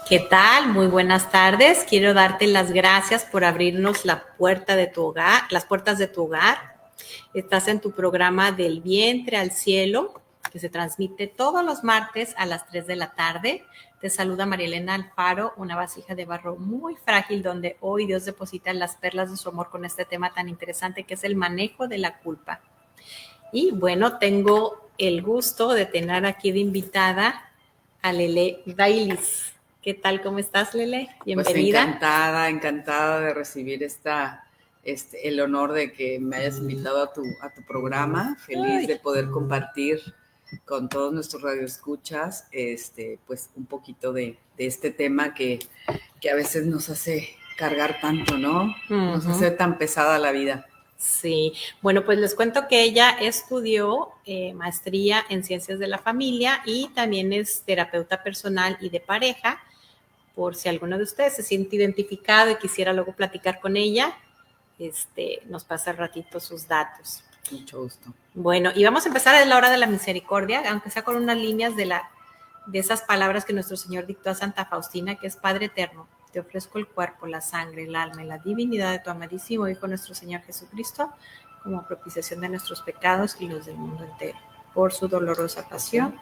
¿Qué tal? Muy buenas tardes. Quiero darte las gracias por abrirnos la puerta de tu hogar, las puertas de tu hogar. Estás en tu programa Del Vientre al Cielo, que se transmite todos los martes a las 3 de la tarde. Te saluda Marielena Alfaro, una vasija de barro muy frágil donde hoy Dios deposita las perlas de su amor con este tema tan interesante que es el manejo de la culpa. Y bueno, tengo el gusto de tener aquí de invitada a Lele Bailis. ¿Qué tal? ¿Cómo estás, Lele? Bienvenida. Pues encantada de recibir el honor de que me hayas invitado a tu programa. Feliz de poder compartir con todos nuestros radioescuchas, pues un poquito de este tema que a veces nos hace cargar tanto, ¿no? Nos hace tan pesada la vida. Sí, bueno, pues les cuento que ella estudió maestría en Ciencias de la Familia y también es terapeuta personal y de pareja. Por si alguno de ustedes se siente identificado y quisiera luego platicar con ella, nos pasa al ratito sus datos. Mucho gusto. Bueno, y vamos a empezar a la hora de la misericordia, aunque sea con unas líneas de esas palabras que nuestro Señor dictó a Santa Faustina, que es: Padre eterno, te ofrezco el cuerpo, la sangre, el alma y la divinidad de tu amadísimo Hijo nuestro Señor Jesucristo, como propiciación de nuestros pecados y los del mundo entero. Por su dolorosa pasión,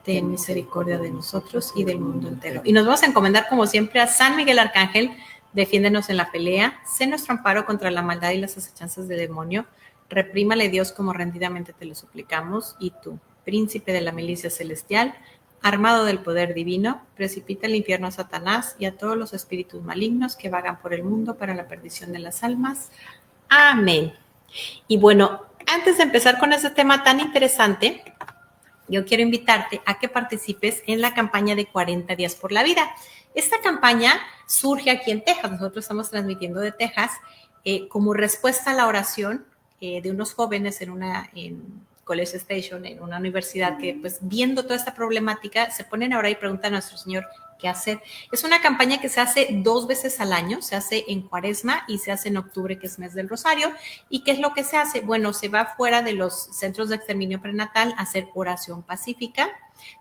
ten misericordia de nosotros y del mundo entero. Y nos vamos a encomendar, como siempre, a San Miguel Arcángel. Defiéndenos en la pelea, sé nuestro amparo contra la maldad y las acechanzas del demonio. Reprímale, Dios, como rendidamente te lo suplicamos, y tú, príncipe de la milicia celestial, armado del poder divino, precipita al infierno a Satanás y a todos los espíritus malignos que vagan por el mundo para la perdición de las almas. Amén. Y bueno, antes de empezar con este tema tan interesante, yo quiero invitarte a que participes en la campaña de 40 días por la vida. Esta campaña surge aquí en Texas. Nosotros estamos transmitiendo de Texas como respuesta a la oración de unos jóvenes en College Station, en una universidad que, pues, viendo toda esta problemática, se ponen a orar y preguntan a nuestro Señor qué hacer. Es una campaña que se hace 2 veces al año, se hace en Cuaresma y se hace en octubre, que es mes del Rosario. ¿Y qué es lo que se hace? Bueno, se va fuera de los centros de exterminio prenatal a hacer oración pacífica,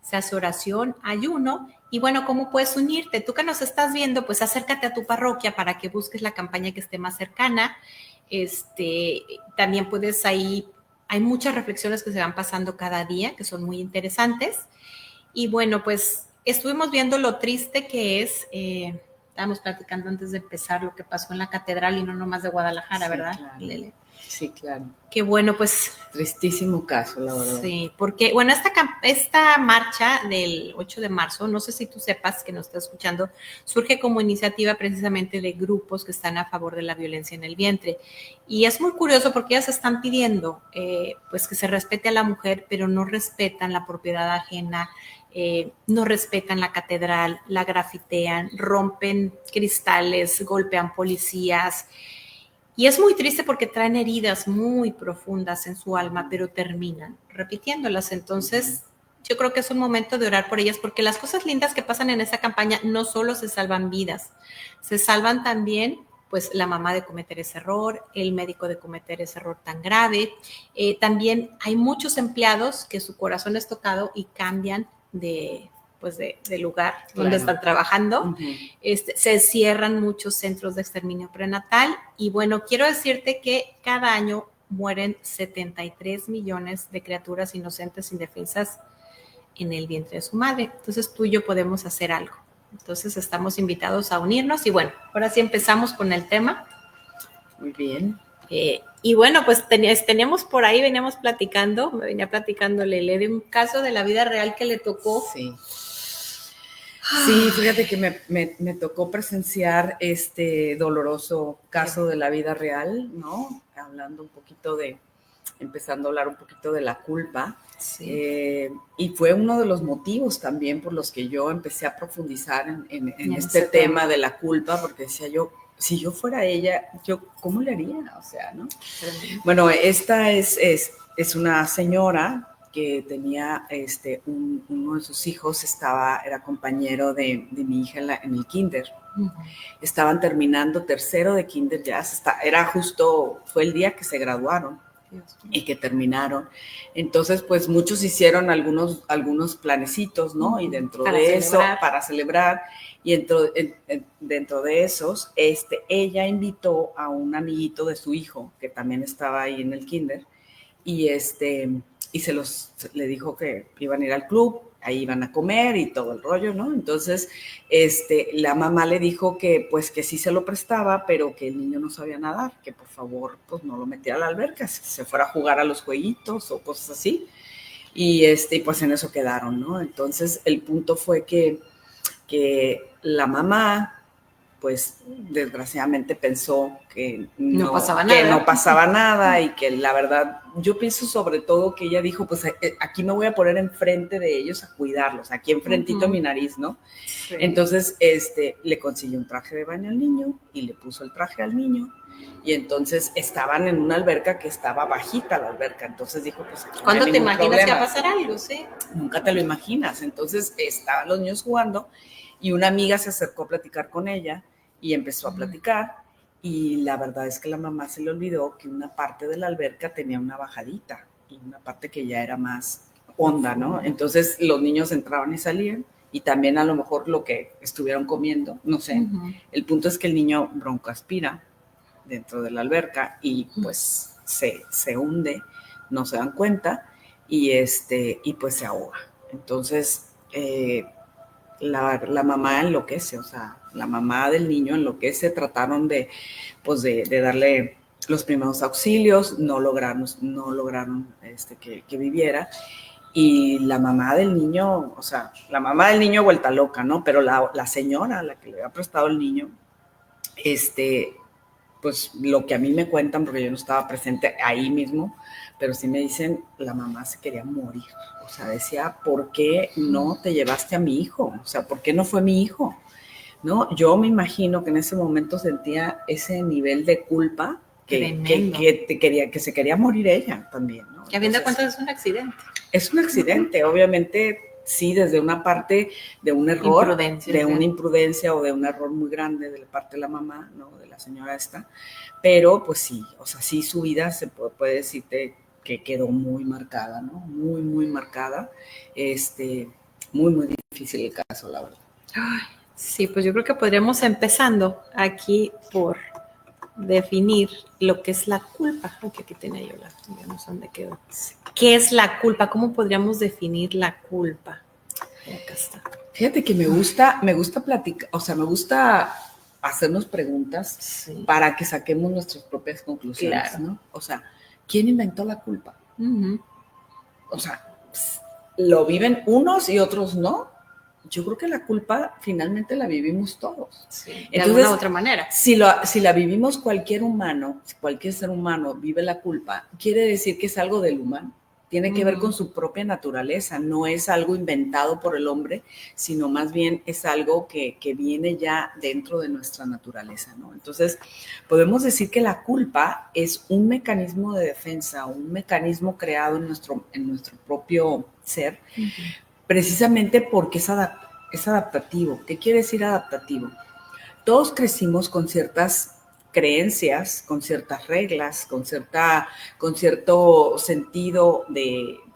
se hace oración, ayuno. Y bueno, ¿cómo puedes unirte? Tú que nos estás viendo, pues acércate a tu parroquia para que busques la campaña que esté más cercana. También puedes ahí, hay muchas reflexiones que se van pasando cada día, que son muy interesantes. Y bueno, pues estuvimos viendo lo triste que es, estábamos platicando antes de empezar lo que pasó en la catedral y no nomás de Guadalajara, sí, ¿verdad, claro. Lele? Sí, claro. Qué bueno, pues. Tristísimo caso, la verdad. Sí, porque, bueno, esta marcha del 8 de marzo, no sé si tú sepas que nos está escuchando, surge como iniciativa precisamente de grupos que están a favor de la violencia en el vientre. Y es muy curioso porque ellas están pidiendo, pues, que se respete a la mujer, pero no respetan la propiedad ajena, no respetan la catedral, la grafitean, rompen cristales, golpean policías. Y es muy triste porque traen heridas muy profundas en su alma, pero terminan repitiéndolas. Entonces, yo creo que es un momento de orar por ellas, porque las cosas lindas que pasan en esa campaña no solo se salvan vidas, se salvan también, pues, la mamá de cometer ese error, el médico de cometer ese error tan grave. También hay muchos empleados que su corazón es tocado y cambian de lugar donde están trabajando. Se cierran muchos centros de exterminio prenatal y, bueno, quiero decirte que cada año mueren 73 millones de criaturas inocentes indefensas en el vientre de su madre. Entonces tú y yo podemos hacer algo. Entonces estamos invitados a unirnos y, bueno, ahora sí empezamos con el tema. Muy bien. Y bueno, pues teníamos por ahí, me venía platicando Lele de un caso de la vida real que le tocó. Sí, fíjate que me tocó presenciar este doloroso caso de la vida real, ¿no? Empezando a hablar un poquito de la culpa. Sí. Y fue uno de los motivos también por los que yo empecé a profundizar en este tema de la culpa, porque decía yo, si yo fuera era, yo, ¿cómo le haría? O sea, ¿no? Bueno, esta es una señora que tenía uno de sus hijos era compañero de mi hija en el kinder. Uh-huh. Estaban terminando tercero de kinder ya, fue el día que se graduaron. Dios mío. Y que terminaron. Entonces, pues muchos hicieron algunos planecitos, ¿no? Y dentro Para de celebrar. eso, para celebrar, y dentro de esos, ella invitó a un amiguito de su hijo, que también estaba ahí en el kinder, y le dijo que iban a ir al club, ahí iban a comer y todo el rollo, ¿no? Entonces, la mamá le dijo que, pues, que sí se lo prestaba, pero que el niño no sabía nadar, que por favor, pues, no lo metiera a la alberca, se fuera a jugar a los jueguitos o cosas así. Y, pues, en eso quedaron, ¿no? Entonces, el punto fue que la mamá, pues desgraciadamente pensó que no pasaba nada y que la verdad, yo pienso sobre todo que ella dijo, pues aquí me voy a poner enfrente de ellos a cuidarlos, aquí enfrentito de mi nariz, ¿no? Sí. Entonces, le consiguió un traje de baño al niño y le puso el traje al niño. Y entonces estaban en una alberca que estaba bajita la alberca, entonces dijo, pues aquí ¿cuándo no hay te imaginas problema. que va a pasar algo? Sí. Nunca te lo imaginas. Entonces estaban los niños jugando y una amiga se acercó a platicar con ella y empezó a platicar, y la verdad es que la mamá se le olvidó que una parte de la alberca tenía una bajadita y una parte que ya era más honda, ¿no? Entonces los niños entraban y salían, y también a lo mejor lo que estuvieron comiendo, no sé. El punto es que el niño broncoaspira dentro de la alberca y pues se hunde, no se dan cuenta, y pues se ahoga. Entonces la mamá enloquece, o sea, la mamá del niño enloquece. Trataron de darle los primeros auxilios, no lograron que viviera, y la mamá del niño, o sea, la mamá del niño vuelta loca, ¿no? Pero la señora, la que le había prestado el niño, pues lo que a mí me cuentan, porque yo no estaba presente ahí mismo, pero sí me dicen, la mamá se quería morir. O sea, decía, ¿por qué no te llevaste a mi hijo? O sea, ¿por qué no fue mi hijo? ¿No? Yo me imagino que en ese momento sentía ese nivel de culpa que se quería morir ella también, ¿no? Que a fin de cuentas es un accidente. Es un accidente, obviamente, sí, desde una parte de un error, una imprudencia o de un error muy grande de la parte de la mamá, ¿no? De la señora esta, pero pues sí, o sea, sí su vida se puede decirte que quedó muy marcada, ¿no? Muy, muy marcada. Muy, muy difícil el caso, la verdad. Sí, pues yo creo que podríamos empezando aquí por definir lo que es la culpa. Aunque aquí tenía yo no sé dónde quedó. ¿Qué es la culpa? ¿Cómo podríamos definir la culpa? Acá está. Fíjate que me gusta platicar, o sea, me gusta hacernos preguntas para que saquemos nuestras propias conclusiones, ¿no? O sea, ¿quién inventó la culpa? O sea, ¿lo viven unos y otros no? Yo creo que la culpa finalmente la vivimos todos. Sí, de alguna u otra manera. Si la vivimos cualquier ser humano vive la culpa, quiere decir que es algo del humano. Tiene que ver con su propia naturaleza, no es algo inventado por el hombre, sino más bien es algo que viene ya dentro de nuestra naturaleza, ¿no? Entonces, podemos decir que la culpa es un mecanismo de defensa, un mecanismo creado en nuestro propio ser, precisamente porque es adaptativo. ¿Qué quiere decir adaptativo? Todos crecimos con ciertas creencias, con ciertas reglas, con cierto sentido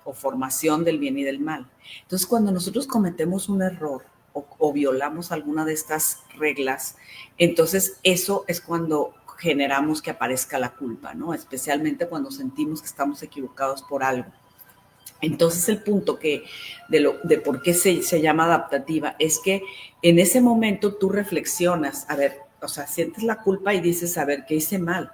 o formación del bien y del mal. Entonces, cuando nosotros cometemos un error o violamos alguna de estas reglas, entonces eso es cuando generamos que aparezca la culpa, ¿no? Especialmente cuando sentimos que estamos equivocados por algo. Entonces el punto de por qué se llama adaptativa es que en ese momento tú reflexionas, a ver, o sea, sientes la culpa y dices, a ver, ¿qué hice mal?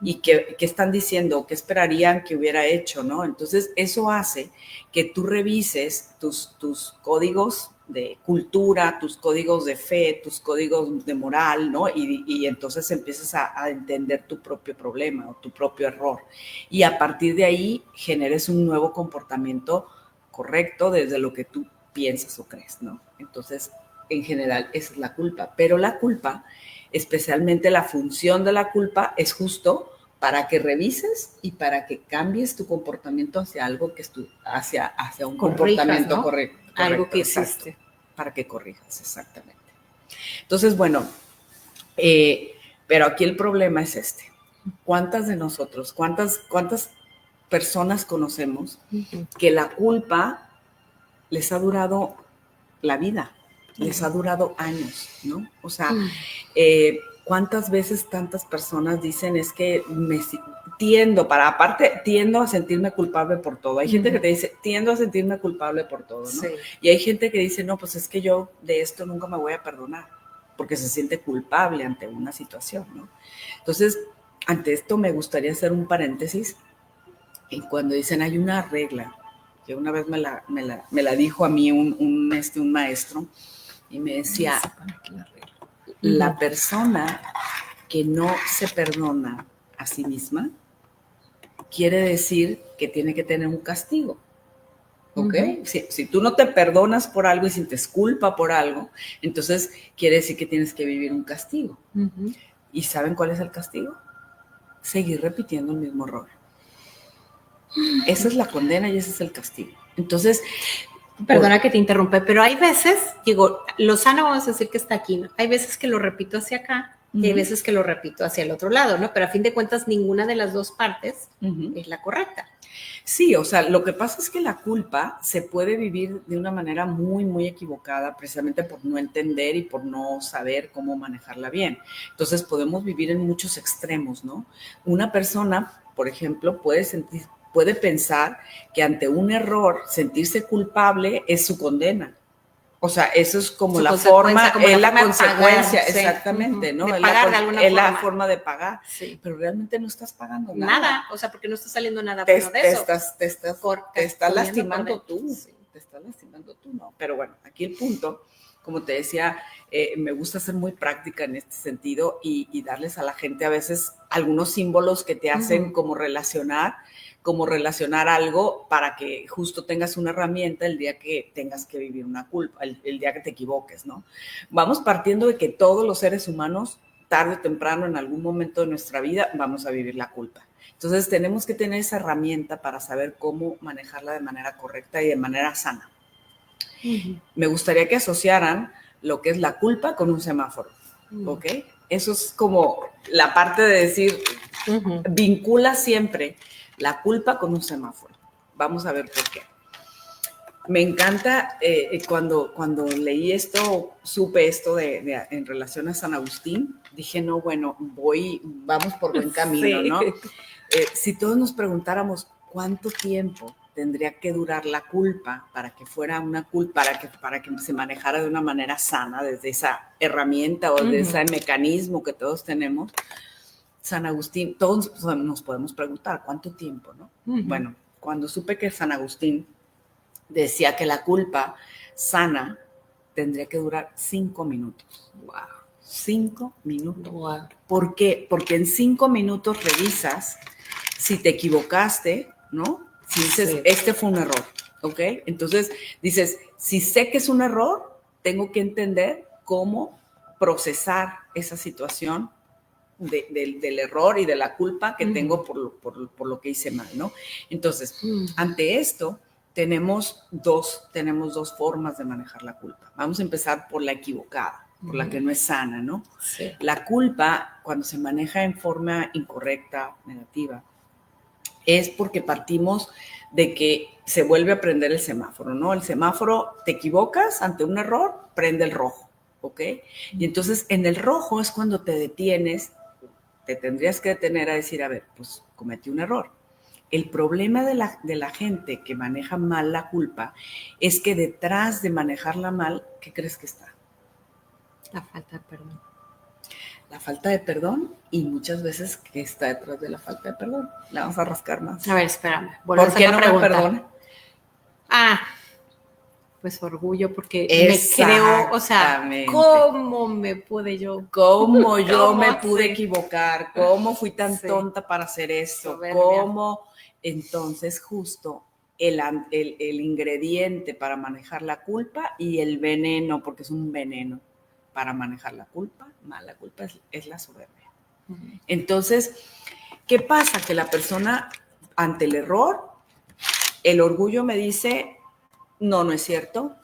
¿Y qué están diciendo? ¿Qué esperarían que hubiera hecho? ¿No? Entonces eso hace que tú revises tus códigos de cultura, tus códigos de fe, tus códigos de moral, ¿no? Y entonces empiezas a entender tu propio problema o tu propio error. Y a partir de ahí generes un nuevo comportamiento correcto desde lo que tú piensas o crees, ¿no? Entonces, en general, esa es la culpa. Pero la culpa, especialmente la función de la culpa, es justo para que revises y para que cambies tu comportamiento hacia algo que hacia un comportamiento, ¿no? correcto. Algo que existe. Para que corrijas, exactamente. Entonces, bueno, pero aquí el problema es este. ¿Cuántas de nosotros, cuántas personas conocemos que la culpa les ha durado la vida, les ha durado años, ¿no? O sea, ¿cuántas veces tantas personas dicen es que tiendo a sentirme culpable por todo? Hay gente que te dice, tiendo a sentirme culpable por todo, ¿no? Sí. Y hay gente que dice, no, pues es que yo de esto nunca me voy a perdonar, porque se siente culpable ante una situación, ¿no? Entonces, ante esto me gustaría hacer un paréntesis, y cuando dicen hay una regla, que una vez me la dijo a mí un maestro, y me decía, la persona que no se perdona a sí misma quiere decir que tiene que tener un castigo, ¿ok? Si tú no te perdonas por algo y sientes culpa por algo, entonces quiere decir que tienes que vivir un castigo. ¿Y saben cuál es el castigo? Seguir repitiendo el mismo error. Esa es la condena y ese es el castigo. Entonces, perdona que te interrumpe, pero hay veces, digo, lo sano vamos a decir que está aquí, ¿no? Hay veces que lo repito hacia acá y hay veces que lo repito hacia el otro lado, ¿no? Pero a fin de cuentas ninguna de las dos partes es la correcta. Sí, o sea, lo que pasa es que la culpa se puede vivir de una manera muy, muy equivocada, precisamente por no entender y por no saber cómo manejarla bien. Entonces podemos vivir en muchos extremos, ¿no? Una persona, por ejemplo, puede pensar que ante un error sentirse culpable es su condena. O sea, eso es como la forma, como es la consecuencia, pagar, exactamente, ¿no? De pagar de alguna forma. Es la forma de pagar, pero realmente no estás pagando nada. Nada, o sea, porque no está saliendo nada bueno de eso. Te estás lastimando tú, te estás lastimando tú, ¿no? Pero bueno, aquí el punto, como te decía, me gusta ser muy práctica en este sentido y darles a la gente a veces algunos símbolos que te hacen como relacionar algo para que justo tengas una herramienta el día que tengas que vivir una culpa, el día que te equivoques, ¿no? Vamos partiendo de que todos los seres humanos, tarde o temprano, en algún momento de nuestra vida, vamos a vivir la culpa. Entonces, tenemos que tener esa herramienta para saber cómo manejarla de manera correcta y de manera sana. Me gustaría que asociaran lo que es la culpa con un semáforo, ¿ok? Eso es como la parte de decir, vincula siempre la culpa con un semáforo. Vamos a ver por qué. Me encanta cuando leí esto, supe esto en relación a San Agustín, dije, no, bueno, vamos por buen camino, ¿no? Si todos nos preguntáramos cuánto tiempo tendría que durar la culpa para que fuera una culpa, para que se manejara de una manera sana, desde esa herramienta o desde ese mecanismo que todos tenemos, San Agustín, todos nos podemos preguntar cuánto tiempo, ¿no? Bueno, cuando supe que San Agustín decía que la culpa sana tendría que durar 5 minutos. ¡Wow! 5 minutos. Wow. ¿Por qué? Porque en 5 minutos revisas si te equivocaste, ¿no? Si dices, este fue un error, ¿ok? Entonces dices, si sé que es un error, tengo que entender cómo procesar esa situación del error y de la culpa que tengo por lo que hice mal, ¿no? Entonces, ante esto, tenemos dos formas de manejar la culpa. Vamos a empezar por la equivocada, por la que no es sana, ¿no? Sí. La culpa, cuando se maneja en forma incorrecta, negativa, es porque partimos de que se vuelve a prender el semáforo, ¿no? El semáforo, te equivocas ante un error, prende el rojo, ¿ok? Y entonces en el rojo es cuando te detienes, te tendrías que detener a decir, a ver, pues cometí un error. El problema de la gente que maneja mal la culpa es que detrás de manejarla mal, ¿qué crees que está? La falta de perdón. La falta de perdón, y muchas veces que está detrás de la falta de perdón. La vamos a rascar más. A ver, espérame. ¿Por qué no me perdona? Pues orgullo, porque me creo, o sea, ¿cómo me pude yo? ¿Cómo yo me pude equivocar? ¿Cómo fui tan tonta para hacer esto? Soberbia. ¿Cómo? Entonces, justo el ingrediente para manejar la culpa y el veneno, porque es un veneno para manejar la culpa, la culpa es la soberbia. Entonces, ¿qué pasa? Que la persona, ante el error, el orgullo me dice, no es cierto.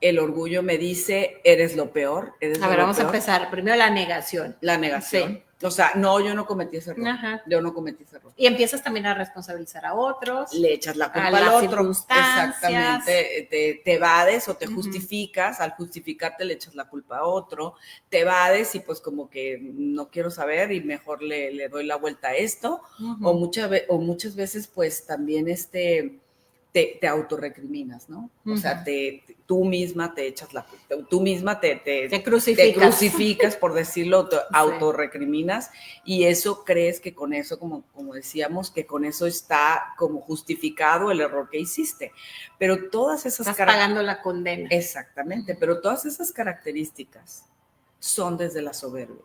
El orgullo me dice, eres lo peor. A ver, vamos a empezar. Primero la negación. La negación. Sí. O sea, no, yo no cometí ese error. Ajá. Yo no cometí ese error. Y empiezas también a responsabilizar a otros. Le echas la culpa al otro. Exactamente. Te evades o te justificas. Al justificarte le echas la culpa a otro. Te evades y pues como que no quiero saber y mejor le doy la vuelta a esto. O muchas veces pues también te autorrecriminas, ¿no? O sea, tú misma te echas la culpa, tú misma te crucificas, por decirlo, te autorrecriminas, y eso crees que con eso, como decíamos, que con eso está como justificado el error que hiciste. Pero todas esas... Estás pagando la condena. Exactamente, pero todas esas características son desde la soberbia,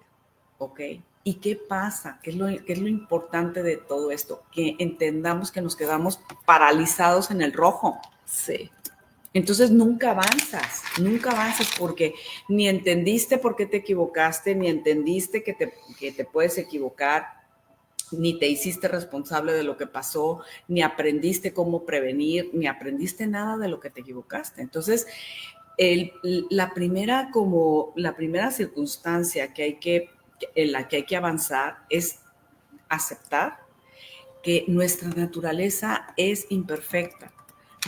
¿ok? ¿Y qué pasa? ¿Qué es lo importante de todo esto? Que entendamos que nos quedamos paralizados en el rojo. Sí. Entonces nunca avanzas porque ni entendiste por qué te equivocaste, ni entendiste que te puedes equivocar, ni te hiciste responsable de lo que pasó, ni aprendiste cómo prevenir, ni aprendiste nada de lo que te equivocaste. Entonces, la primera circunstancia en la que hay que avanzar es aceptar que nuestra naturaleza es imperfecta,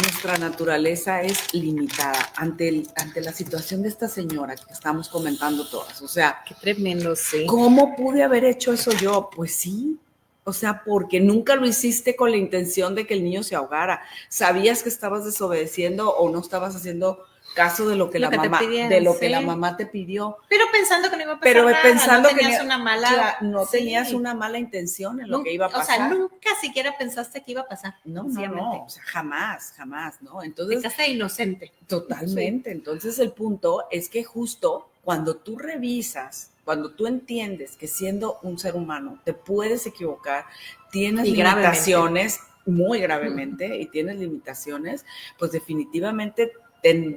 nuestra naturaleza es limitada ante la situación de esta señora que estamos comentando todas. O sea, qué tremendo, sí. ¿Cómo pude haber hecho eso yo? Pues sí. O sea, porque nunca lo hiciste con la intención de que el niño se ahogara. Sabías que estabas desobedeciendo o no estabas haciendo caso de lo que la mamá te pidió. Pero pensando que no iba a pasar nada, no tenías una mala intención en lo que iba a pasar. O sea, nunca siquiera pensaste que iba a pasar. No, o sea, jamás, ¿no? Entonces, te quedaste inocente. Totalmente. Sí. Entonces, el punto es que justo cuando tú revisas, cuando tú entiendes que siendo un ser humano te puedes equivocar, tienes limitaciones muy gravemente y tienes limitaciones, pues definitivamente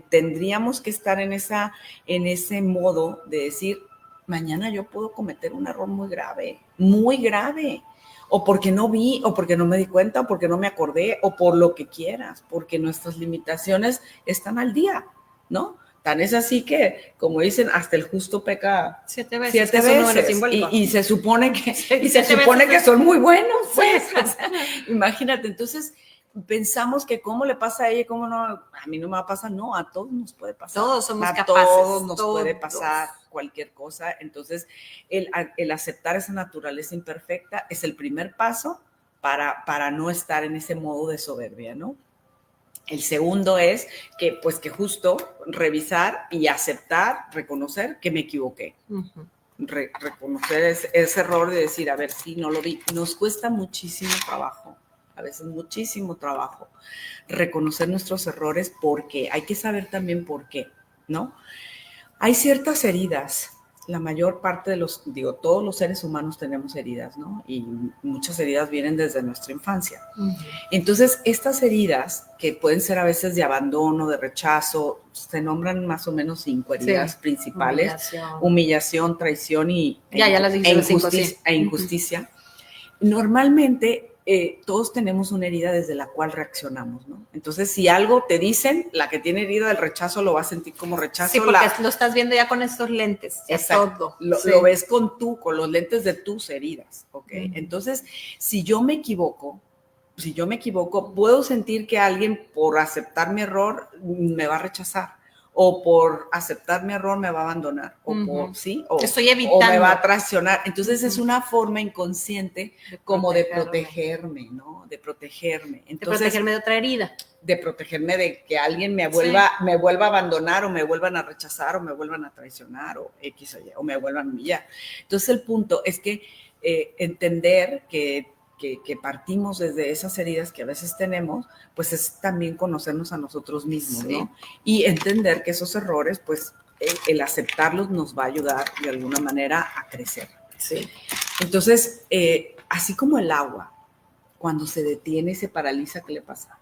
tendríamos que estar en ese modo de decir, mañana yo puedo cometer un error muy grave, o porque no vi, o porque no me di cuenta, o porque no me acordé, o por lo que quieras, porque nuestras limitaciones están al día, ¿no? Tan es así que, como dicen, hasta el justo peca 7 veces. Y se supone que son muy buenos, pues. O sea, imagínate, entonces pensamos que cómo le pasa a ella, cómo no, a mí no me va a pasar, no, a todos nos puede pasar. Todos somos capaces. Todos nos puede pasar cualquier cosa. Entonces, el aceptar esa naturaleza imperfecta es el primer paso para no estar en ese modo de soberbia, ¿no? El segundo es que justo revisar y aceptar, reconocer que me equivoqué. Reconocer ese error de decir, a ver, sí, no lo vi. Nos cuesta muchísimo trabajo, a veces muchísimo trabajo, reconocer nuestros errores porque hay que saber también por qué, ¿no? Hay ciertas heridas. La mayor parte de todos los seres humanos tenemos heridas, ¿no? Y muchas heridas vienen desde nuestra infancia. Entonces, estas heridas, que pueden ser a veces de abandono, de rechazo, se nombran más o menos 5 heridas principales. Humillación, traición e injusticia. Normalmente, todos tenemos una herida desde la cual reaccionamos, ¿no? Entonces, si algo te dicen, la que tiene herida del rechazo lo va a sentir como rechazo. Sí, porque lo estás viendo ya con estos lentes. Exacto. Lo ves con los lentes de tus heridas, ¿ok? Entonces, si yo me equivoco, puedo sentir que alguien por aceptar mi error me va a rechazar. O por aceptar mi error me va a abandonar, o estoy evitando, o me va a traicionar. Entonces es una forma inconsciente como de protegerme, ¿no? De protegerme. Entonces, de protegerme de otra herida. De protegerme de que alguien me vuelva a abandonar, o me vuelvan a rechazar, o me vuelvan a traicionar, o X o Y, o me vuelvan a humillar. Entonces el punto es que entender que partimos desde esas heridas que a veces tenemos, pues es también conocernos a nosotros mismos, ¿no? Y entender que esos errores, pues el aceptarlos nos va a ayudar de alguna manera a crecer. Sí. Entonces, así como el agua, cuando se detiene y se paraliza, ¿qué le pasa?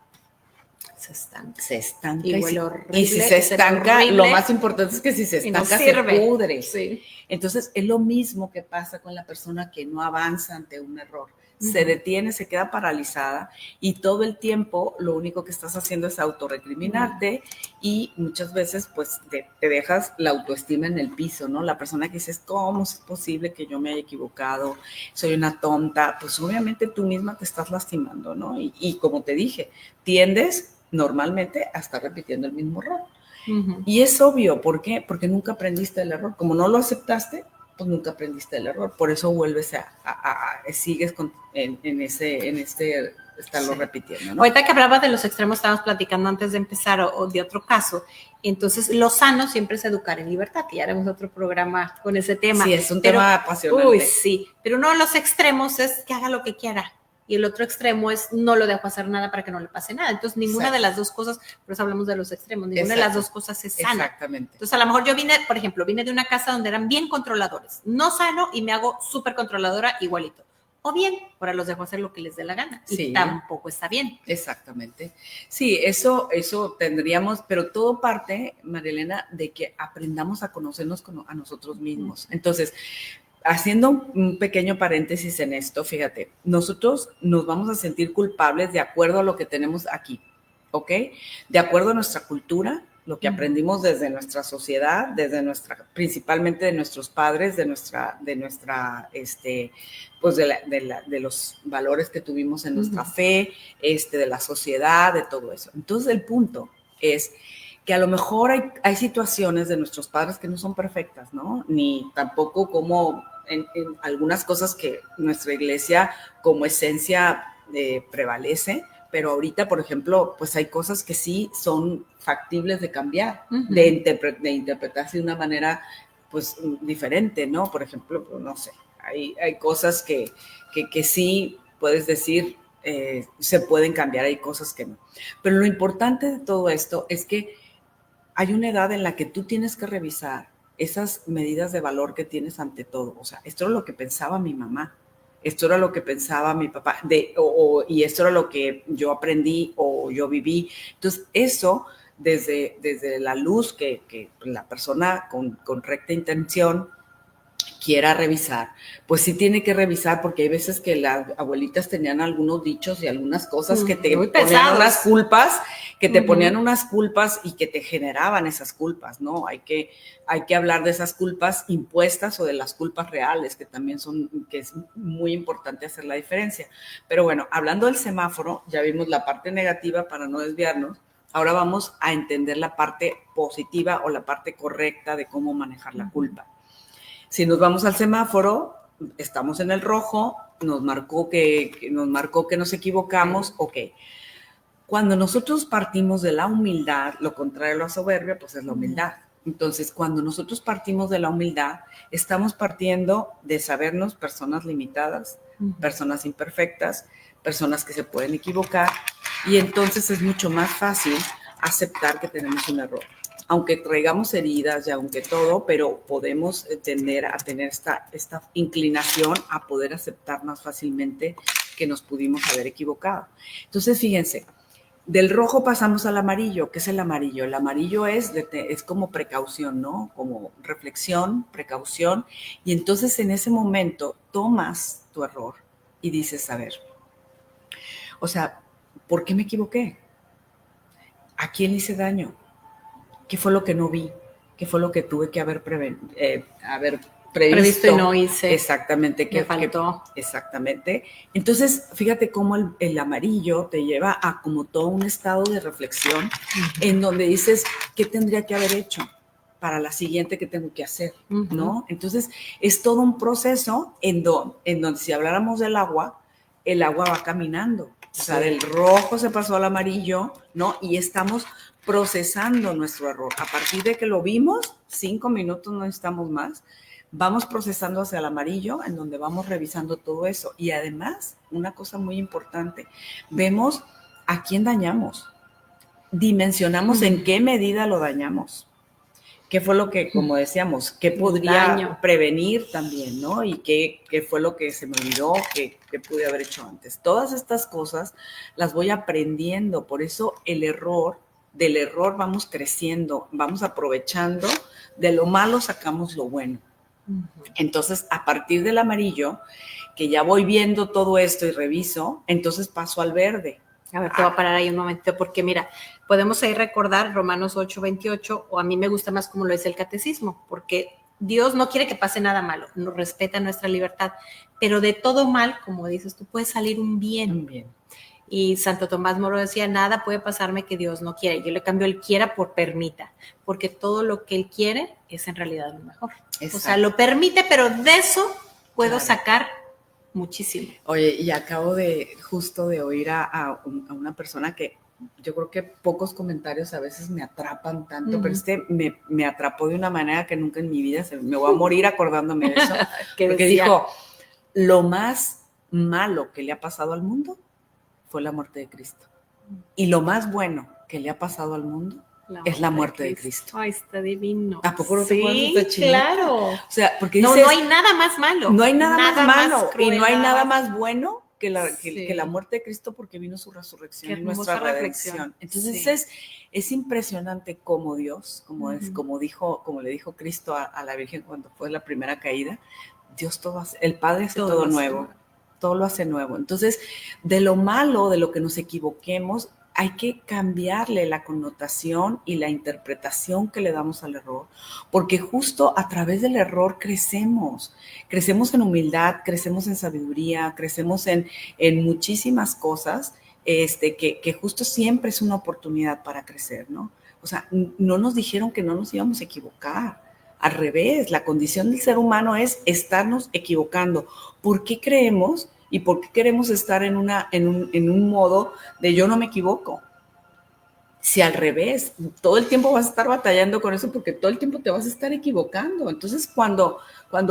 Se estanca. Se estanca. Y si se estanca, lo más importante es que si se estanca, se pudre. Sí. Entonces, es lo mismo que pasa con la persona que no avanza ante un error. se detiene, se queda paralizada y todo el tiempo lo único que estás haciendo es autorrecriminarte y muchas veces pues te dejas la autoestima en el piso, ¿no? La persona que dices, ¿cómo es posible que yo me haya equivocado? Soy una tonta. Pues obviamente tú misma te estás lastimando, ¿no? Y como te dije, tiendes normalmente a estar repitiendo el mismo error. Y es obvio, ¿por qué? Porque nunca aprendiste el error. Como no lo aceptaste, pues nunca aprendiste el error. Por eso vuelves sigues en estarlo repitiendo, ¿no? Ahorita que hablaba de los extremos, estábamos platicando antes de empezar o de otro caso. Entonces, lo sano siempre es educar en libertad, que ya haremos otro programa con ese tema. Sí, es un tema apasionante. Uy, sí, pero uno de los extremos es que haga lo que quiera. Y el otro extremo es no lo dejo hacer nada para que no le pase nada. Entonces, ninguna de las dos cosas, por eso hablamos de los extremos, ninguna de las dos cosas es sana. Exactamente. Entonces, a lo mejor yo por ejemplo, vine de una casa donde eran bien controladores, no sano y me hago súper controladora igualito. O bien, ahora los dejo hacer lo que les dé la gana. Y tampoco está bien. Exactamente. Sí, eso tendríamos, pero todo parte, Marilena, de que aprendamos a conocernos a nosotros mismos. Entonces, haciendo un pequeño paréntesis en esto, fíjate, nosotros nos vamos a sentir culpables de acuerdo a lo que tenemos aquí, ¿ok? De acuerdo a nuestra cultura, lo que aprendimos desde nuestra sociedad, principalmente de nuestros padres, de los valores que tuvimos en nuestra fe, de la sociedad, de todo eso. Entonces, el punto es que a lo mejor hay situaciones de nuestros padres que no son perfectas, ¿no? Ni tampoco como en algunas cosas que nuestra iglesia como esencia prevalece, pero ahorita, por ejemplo, pues hay cosas que sí son factibles de cambiar, de interpretarse de una manera pues diferente, ¿no? Por ejemplo, pues, no sé, hay cosas que sí puedes decir se pueden cambiar, hay cosas que no. Pero lo importante de todo esto es que hay una edad en la que tú tienes que revisar esas medidas de valor que tienes ante todo. O sea, esto era lo que pensaba mi mamá, esto era lo que pensaba mi papá, y esto era lo que yo aprendí o yo viví. Entonces, eso, desde la luz que la persona con recta intención quiera revisar, pues sí tiene que revisar, porque hay veces que las abuelitas tenían algunos dichos y algunas cosas que te ponían unas culpas, ponían unas culpas y que te generaban esas culpas, ¿no? Hay que hablar de esas culpas impuestas o de las culpas reales, que también que es muy importante hacer la diferencia. Pero bueno, hablando del semáforo, ya vimos la parte negativa para no desviarnos. Ahora vamos a entender la parte positiva o la parte correcta de cómo manejar la culpa. Si nos vamos al semáforo, estamos en el rojo, nos marcó que nos equivocamos, ok. Cuando nosotros partimos de la humildad, lo contrario a la soberbia, pues es la humildad. Entonces, cuando nosotros partimos de la humildad, estamos partiendo de sabernos personas limitadas, personas imperfectas, personas que se pueden equivocar, y entonces es mucho más fácil aceptar que tenemos un error. Aunque traigamos heridas y aunque todo, pero podemos tender a tener esta inclinación a poder aceptar más fácilmente que nos pudimos haber equivocado. Entonces, fíjense, del rojo pasamos al amarillo. ¿Qué es el amarillo? El amarillo es como precaución, ¿no? Como reflexión, precaución. Y entonces en ese momento tomas tu error y dices, a ver, o sea, ¿por qué me equivoqué? ¿A quién le hice daño? ¿Qué fue lo que no vi? ¿Qué fue lo que tuve que haber previsto y no hice? Exactamente. Me faltó. Exactamente. Entonces, fíjate cómo el amarillo te lleva a como todo un estado de reflexión en donde dices, ¿qué tendría que haber hecho para la siguiente que tengo que hacer? ¿No? Entonces, es todo un proceso en donde si habláramos del agua, el agua va caminando. O sea, del rojo se pasó al amarillo, ¿no? Y estamos procesando nuestro error. A partir de que lo vimos, 5 minutos, no necesitamos más, vamos procesando hacia el amarillo, en donde vamos revisando todo eso. Y además, una cosa muy importante, vemos a quién dañamos, dimensionamos en qué medida lo dañamos. ¿Qué fue lo que, como decíamos, qué podría prevenir también, ¿no? Y qué fue lo que se me olvidó, qué pude haber hecho antes. Todas estas cosas las voy aprendiendo, por eso del error vamos creciendo, vamos aprovechando, de lo malo sacamos lo bueno. Entonces, a partir del amarillo, que ya voy viendo todo esto y reviso, entonces paso al verde. A ver, te voy a parar ahí un momento, porque mira, podemos ahí recordar Romanos 8:28, o a mí me gusta más como lo dice el catecismo, porque Dios no quiere que pase nada malo, nos respeta nuestra libertad, pero de todo mal, como dices tú, puede salir un bien. Un bien. Y Santo Tomás Moro decía, nada puede pasarme que Dios no quiera. Yo le cambio el quiera por permita, porque todo lo que Él quiere es en realidad lo mejor. Exacto. O sea, lo permite, pero de eso puedo sacar muchísimo. Oye, y acabo justo de oír a una persona que yo creo que pocos comentarios a veces me atrapan tanto, pero me atrapó de una manera que nunca en mi vida me voy a morir acordándome de eso. Porque dijo, lo más malo que le ha pasado al mundo fue la muerte de Cristo. Y lo más bueno que le ha pasado al mundo es la muerte de Cristo. Ay, está divino. ¿A poco no te acuerdas de Chile? Claro. O sea, porque dices, no hay nada más malo. No hay nada más malo y no hay nada más bueno que la muerte de Cristo, porque vino su resurrección y nuestra redención. Entonces es impresionante cómo Dios, como le dijo Cristo a la Virgen cuando fue la primera caída, Dios el Padre hace todo nuevo. Todo lo hace nuevo. Entonces, de lo malo, de lo que nos equivoquemos, hay que cambiarle la connotación y la interpretación que le damos al error, porque justo a través del error crecemos en humildad, crecemos en sabiduría, crecemos en muchísimas cosas, que justo siempre es una oportunidad para crecer, ¿no? O sea, no nos dijeron que no nos íbamos a equivocar. Al revés, la condición del ser humano es estarnos equivocando. ¿Por qué creemos y por qué queremos estar en un modo de yo no me equivoco? Si al revés, todo el tiempo vas a estar batallando con eso, porque todo el tiempo te vas a estar equivocando. Entonces, cuando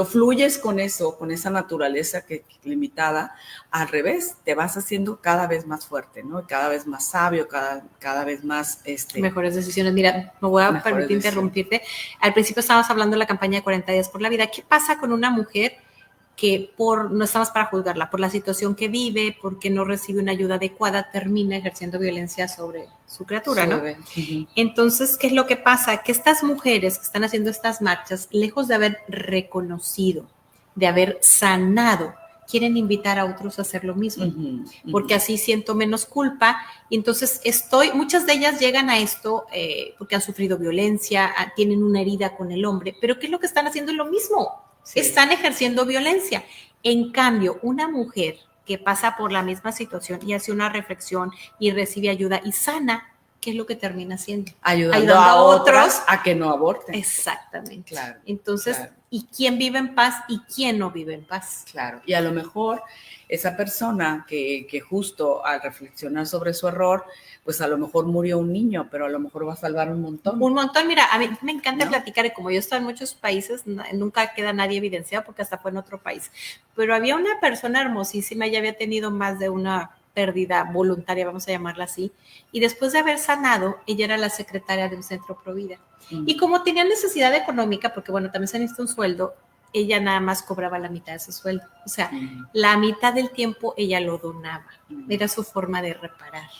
fluyes con eso, con esa naturaleza limitada, al revés, te vas haciendo cada vez más fuerte, ¿no? Cada vez más sabio, cada vez más... mejores decisiones. Mira, me voy a permitir interrumpirte. Al principio estábamos hablando de la campaña de 40 días por la vida. ¿Qué pasa con una mujer que no estamos para juzgarla, por la situación que vive, porque no recibe una ayuda adecuada, termina ejerciendo violencia sobre su criatura, ¿no? Entonces, ¿qué es lo que pasa? Que estas mujeres que están haciendo estas marchas, lejos de haber reconocido, de haber sanado, quieren invitar a otros a hacer lo mismo, porque así siento menos culpa. Y entonces muchas de ellas llegan a esto porque han sufrido violencia, tienen una herida con el hombre, pero ¿qué es lo que están haciendo? Es lo mismo. Sí. Están ejerciendo violencia. En cambio, una mujer que pasa por la misma situación y hace una reflexión y recibe ayuda y sana, ¿qué es lo que termina haciendo? Ayudando a otros a que no aborten. Exactamente. Claro. Entonces, ¿y quién vive en paz y quién no vive en paz? Claro. Y a lo mejor esa persona que justo al reflexionar sobre su error, pues a lo mejor murió un niño, pero a lo mejor va a salvar un montón. Un montón. Mira, a mí me encanta platicar, y como yo estoy en muchos países, nunca queda nadie evidenciado porque hasta fue en otro país. Pero había una persona hermosísima, ella había tenido más de una pérdida voluntaria, vamos a llamarla así, y después de haber sanado, ella era la secretaria de un centro Provida. Y como tenía necesidad económica, porque bueno, también se necesita un sueldo, ella nada más cobraba la mitad de ese sueldo. O sea, la mitad del tiempo ella lo donaba. Era su forma de reparar.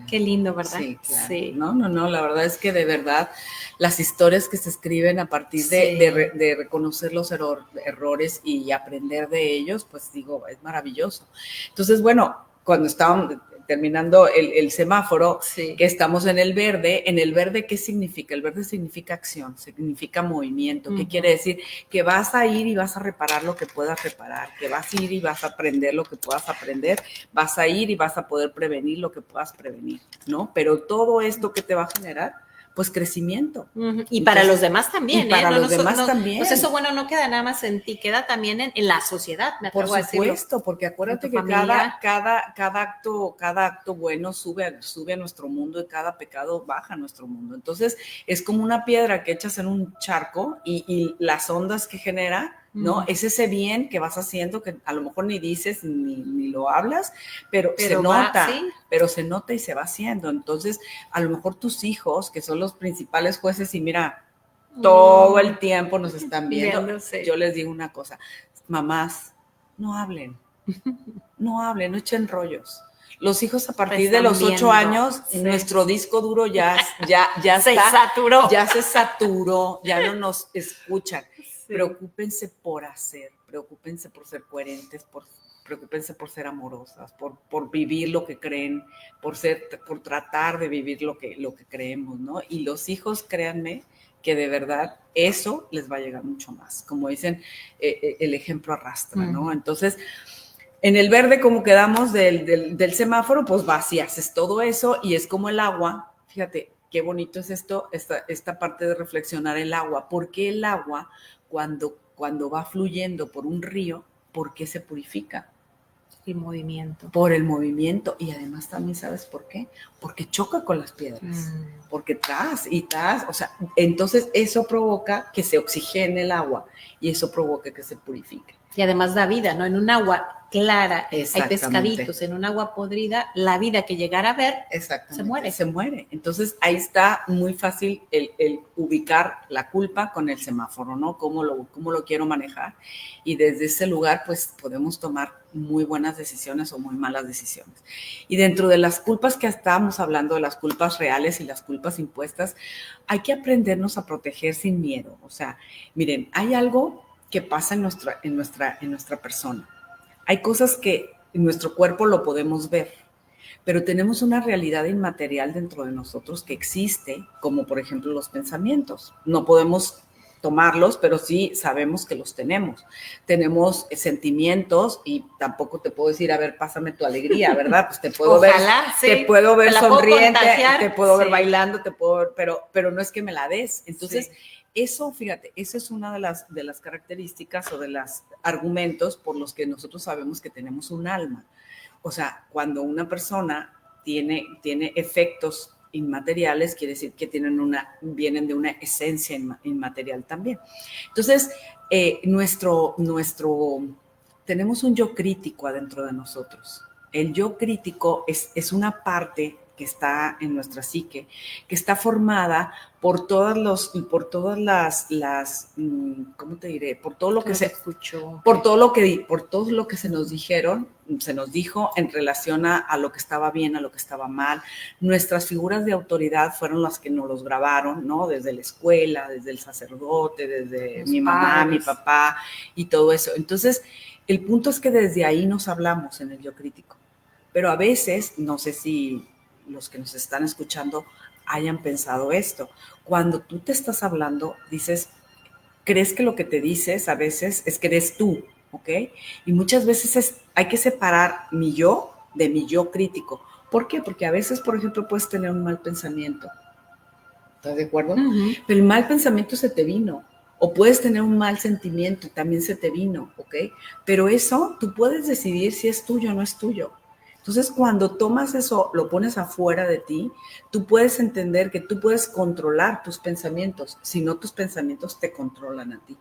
Qué lindo, ¿verdad? Sí, claro. Sí. No, la verdad es que de verdad las historias que se escriben a partir de reconocer los errores y aprender de ellos, pues digo, es maravilloso. Entonces, bueno, cuando estábamos terminando el semáforo, que estamos en el verde, ¿qué significa? El verde significa acción, significa movimiento. ¿Qué quiere decir? Que vas a ir y vas a reparar lo que puedas reparar, que vas a ir y vas a aprender lo que puedas aprender, vas a ir y vas a poder prevenir lo que puedas prevenir, ¿no? Pero todo esto que te va a generar, pues crecimiento. Y para los demás también. Y para los demás también. Pues eso, bueno, no queda nada más en ti, queda también en la sociedad, me atrevo a decirlo. Por supuesto, porque acuérdate que cada acto bueno sube a nuestro mundo y cada pecado baja a nuestro mundo. Entonces, es como una piedra que echas en un charco y las ondas que genera, ¿no? Es ese bien que vas haciendo que a lo mejor ni dices ni lo hablas, pero se nota, pero se nota y se va haciendo. Entonces, a lo mejor tus hijos, que son los principales jueces, y mira, todo el tiempo nos están viendo. Yo les digo una cosa, mamás, no hablen, no echen rollos. Los hijos a partir de los 8 años, nuestro disco duro ya se saturó, ya no nos escuchan. Preocúpense por hacer, preocúpense por ser coherentes, preocúpense por ser amorosas, por vivir lo que creen, por tratar de vivir lo que creemos, ¿no? Y los hijos, créanme, que de verdad eso les va a llegar mucho más. Como dicen, el ejemplo arrastra, ¿no? Entonces, en el verde, como quedamos del semáforo, pues vas y haces todo eso, y es como el agua. Fíjate, qué bonito es esta parte de reflexionar el agua. ¿Por qué el agua, cuando va fluyendo por un río, por qué se purifica? El movimiento. Por el movimiento. Y además también, ¿sabes por qué? Porque choca con las piedras. Porque o sea, entonces eso provoca que se oxigene el agua y eso provoca que se purifique. Y además da vida, ¿no? En un agua clara hay pescaditos, en un agua podrida, la vida que llegara a ver se muere. Entonces ahí está muy fácil el ubicar la culpa con el semáforo, ¿no? Cómo lo quiero manejar. Y desde ese lugar, pues podemos tomar muy buenas decisiones o muy malas decisiones. Y dentro de las culpas que estábamos hablando, de las culpas reales y las culpas impuestas, hay que aprendernos a proteger sin miedo. O sea, miren, hay algo que pasa en nuestra persona. Hay cosas que en nuestro cuerpo lo podemos ver, pero tenemos una realidad inmaterial dentro de nosotros que existe, como por ejemplo los pensamientos. No podemos tomarlos, pero sí sabemos que los tenemos. Tenemos sentimientos y tampoco te puedo decir, a ver, pásame tu alegría, ¿verdad? Pues te puedo te puedo ver sonriente, te puedo ver bailando, pero no es que me la des. Entonces, eso, fíjate, esa es una de las características o de los argumentos por los que nosotros sabemos que tenemos un alma. O sea, cuando una persona tiene efectos inmateriales, quiere decir que vienen de una esencia inmaterial también. Entonces, tenemos un yo crítico adentro de nosotros. El yo crítico es una parte que está en nuestra psique, que está formada por todas las ¿cómo te diré? Por todo lo que se escuchó, por todo lo que se nos dijo en relación a lo que estaba bien, a lo que estaba mal. Nuestras figuras de autoridad fueron las que nos los grabaron, ¿no? Desde la escuela, desde el sacerdote, desde mi mamá, mi papá y todo eso. Entonces, el punto es que desde ahí nos hablamos en el yo crítico. Pero a veces, no sé si los que nos están escuchando hayan pensado esto. Cuando tú te estás hablando, crees que lo que te dices a veces es que eres tú, ¿ok? Y muchas veces hay que separar mi yo de mi yo crítico. ¿Por qué? Porque a veces, por ejemplo, puedes tener un mal pensamiento. ¿Estás de acuerdo? Uh-huh. Pero el mal pensamiento se te vino. O puedes tener un mal sentimiento y también se te vino, ¿ok? Pero eso tú puedes decidir si es tuyo o no es tuyo. Entonces, cuando tomas eso, lo pones afuera de ti, tú puedes entender que tú puedes controlar tus pensamientos, si no tus pensamientos te controlan a ti.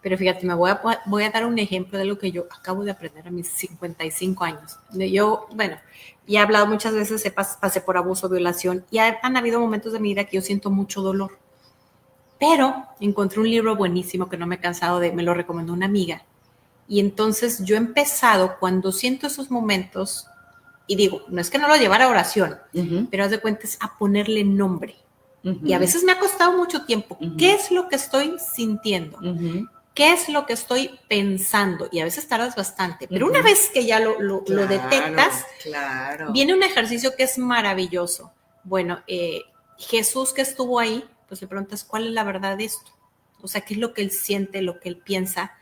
Pero fíjate, voy a dar un ejemplo de lo que yo acabo de aprender a mis 55 años. Yo, bueno, ya he hablado muchas veces, pasé por abuso, violación, y han habido momentos de mi vida que yo siento mucho dolor. Pero encontré un libro buenísimo que no me he cansado me lo recomendó una amiga. Y entonces yo he empezado, cuando siento esos momentos, y digo, no es que no lo llevara a oración, uh-huh, pero haz de cuenta es a ponerle nombre. Uh-huh. Y a veces me ha costado mucho tiempo. Uh-huh. ¿Qué es lo que estoy sintiendo? Uh-huh. ¿Qué es lo que estoy pensando? Y a veces tardas bastante, pero uh-huh, una vez que ya lo detectas, viene un ejercicio que es maravilloso. Bueno, Jesús que estuvo ahí, pues le preguntas, ¿cuál es la verdad de esto? O sea, ¿qué es lo que él siente, lo que él piensa?